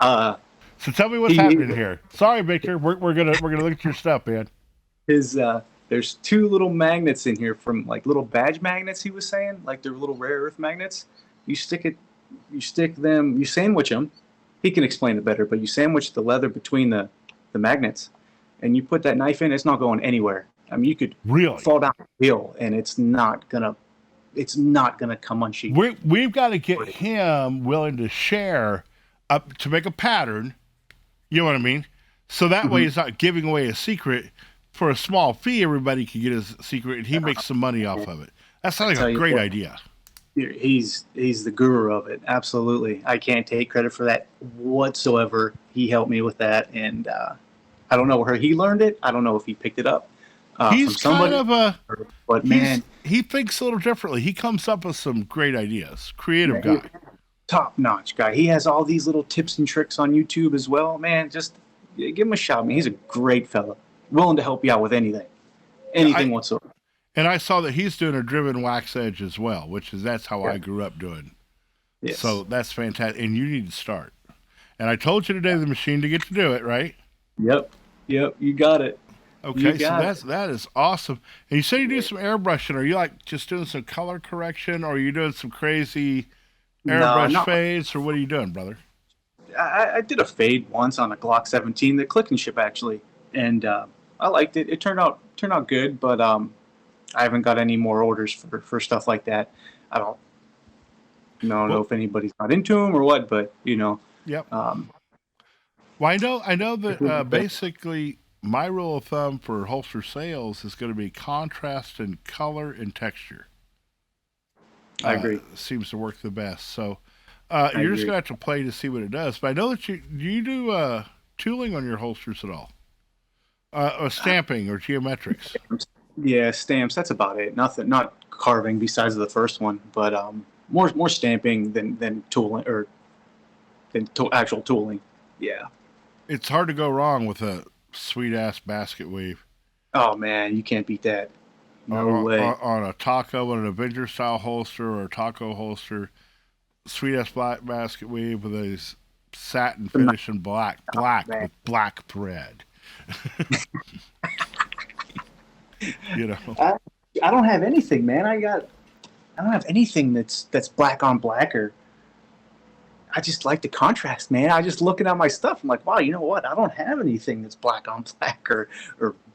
So tell me what's happening here. Sorry, Victor. We're gonna look at your stuff, man. There's two little magnets in here from like little badge magnets. He was saying like they're little rare earth magnets. You stick them, you sandwich them. He can explain it better, but you sandwich the leather between the magnets, and you put that knife in. It's not going anywhere. I mean, you could Really fall down the hill, and it's not gonna come unsheathed. We've got to get him willing to share up to make a pattern. You know what I mean? So that way, he's not giving away a secret for a small fee. Everybody can get his secret, and he makes some money off of it. That sounds like a great idea. He's the guru of it. Absolutely. I can't take credit for that whatsoever. He helped me with that, and I don't know where he learned it. I don't know if he picked it up He's from somebody. kind of but man, he thinks a little differently. He comes up with some great ideas. Creative guy. top notch guy. He has all these little tips and tricks on YouTube as well. Man, just give him a shout. Man, he's a great fella, willing to help you out with anything whatsoever. And I saw that he's doing a driven wax edge as well, that's how I grew up doing. Yes. So that's fantastic. And you need to start. And I told you today the machine to get to do it, right? Yep. You got it. Okay, so that is awesome. And you said you do some airbrushing. Are you like just doing some color correction, or are you doing some crazy airbrush fades, or what are you doing, brother? I did a fade once on a Glock 17, the click and ship actually, and I liked it. It turned out good, but I haven't got any more orders for stuff like that. I don't know if anybody's not into them or what, but Yep. Well, I know that basically my rule of thumb for holster sales is going to be contrast and color and texture. I agree. Seems to work the best. So you're just going to have to play to see what it does. But I know that you do tooling on your holsters at all? Or stamping or geometrics? Yeah, stamps. That's about it. Nothing, not carving besides the first one, but more stamping than tooling or than actual tooling. Yeah. It's hard to go wrong with a sweet ass basket weave. Oh man, you can't beat that. No way. On a taco, on an Avenger style holster or a taco holster, sweet ass black basket weave with a satin finish in black with black thread. I don't have anything, man. I don't have anything that's black on black, or I just like the contrast, man. I just looking at my stuff. I'm like, wow, you know what? I don't have anything that's black on black or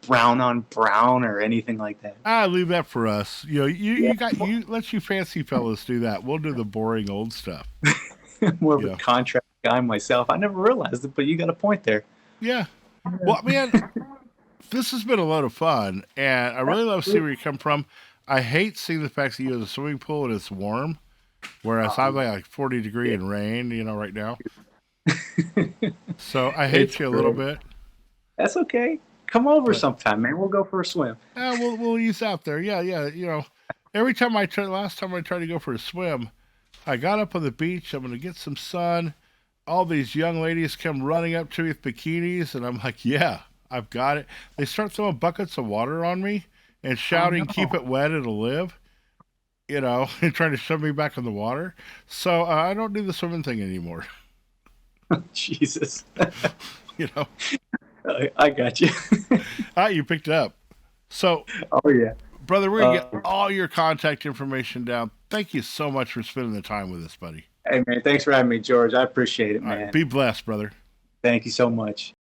brown on brown or anything like that. I leave that for us. You know, Yeah. you let you fancy fellas do that. We'll do the boring old stuff. More of Yeah. a contrast guy myself. I never realized it, but you got a point there. Yeah. Well, man, this has been a lot of fun, and I really love to see where you come from. I hate seeing the fact that you have a swimming pool and it's warm, whereas I'm like 40-degree and rain, you know, right now. So I hate you a little bit. That's okay. Come over sometime, man. We'll go for a swim. We'll ease out there. Yeah. You know, last time I tried to go for a swim, I got up on the beach. I'm going to get some sun. All these young ladies come running up to me with bikinis, and I'm like, yeah, I've got it. They start throwing buckets of water on me and shouting, keep it wet, it'll live, you know, and trying to shove me back in the water. So I don't do the swimming thing anymore. Jesus. You know. I got you. You picked it up. So, oh, yeah. Brother, we're going to get all your contact information down. Thank you so much for spending the time with us, buddy. Hey, man, thanks for having me, George. I appreciate it, man. Right, be blessed, brother. Thank you so much.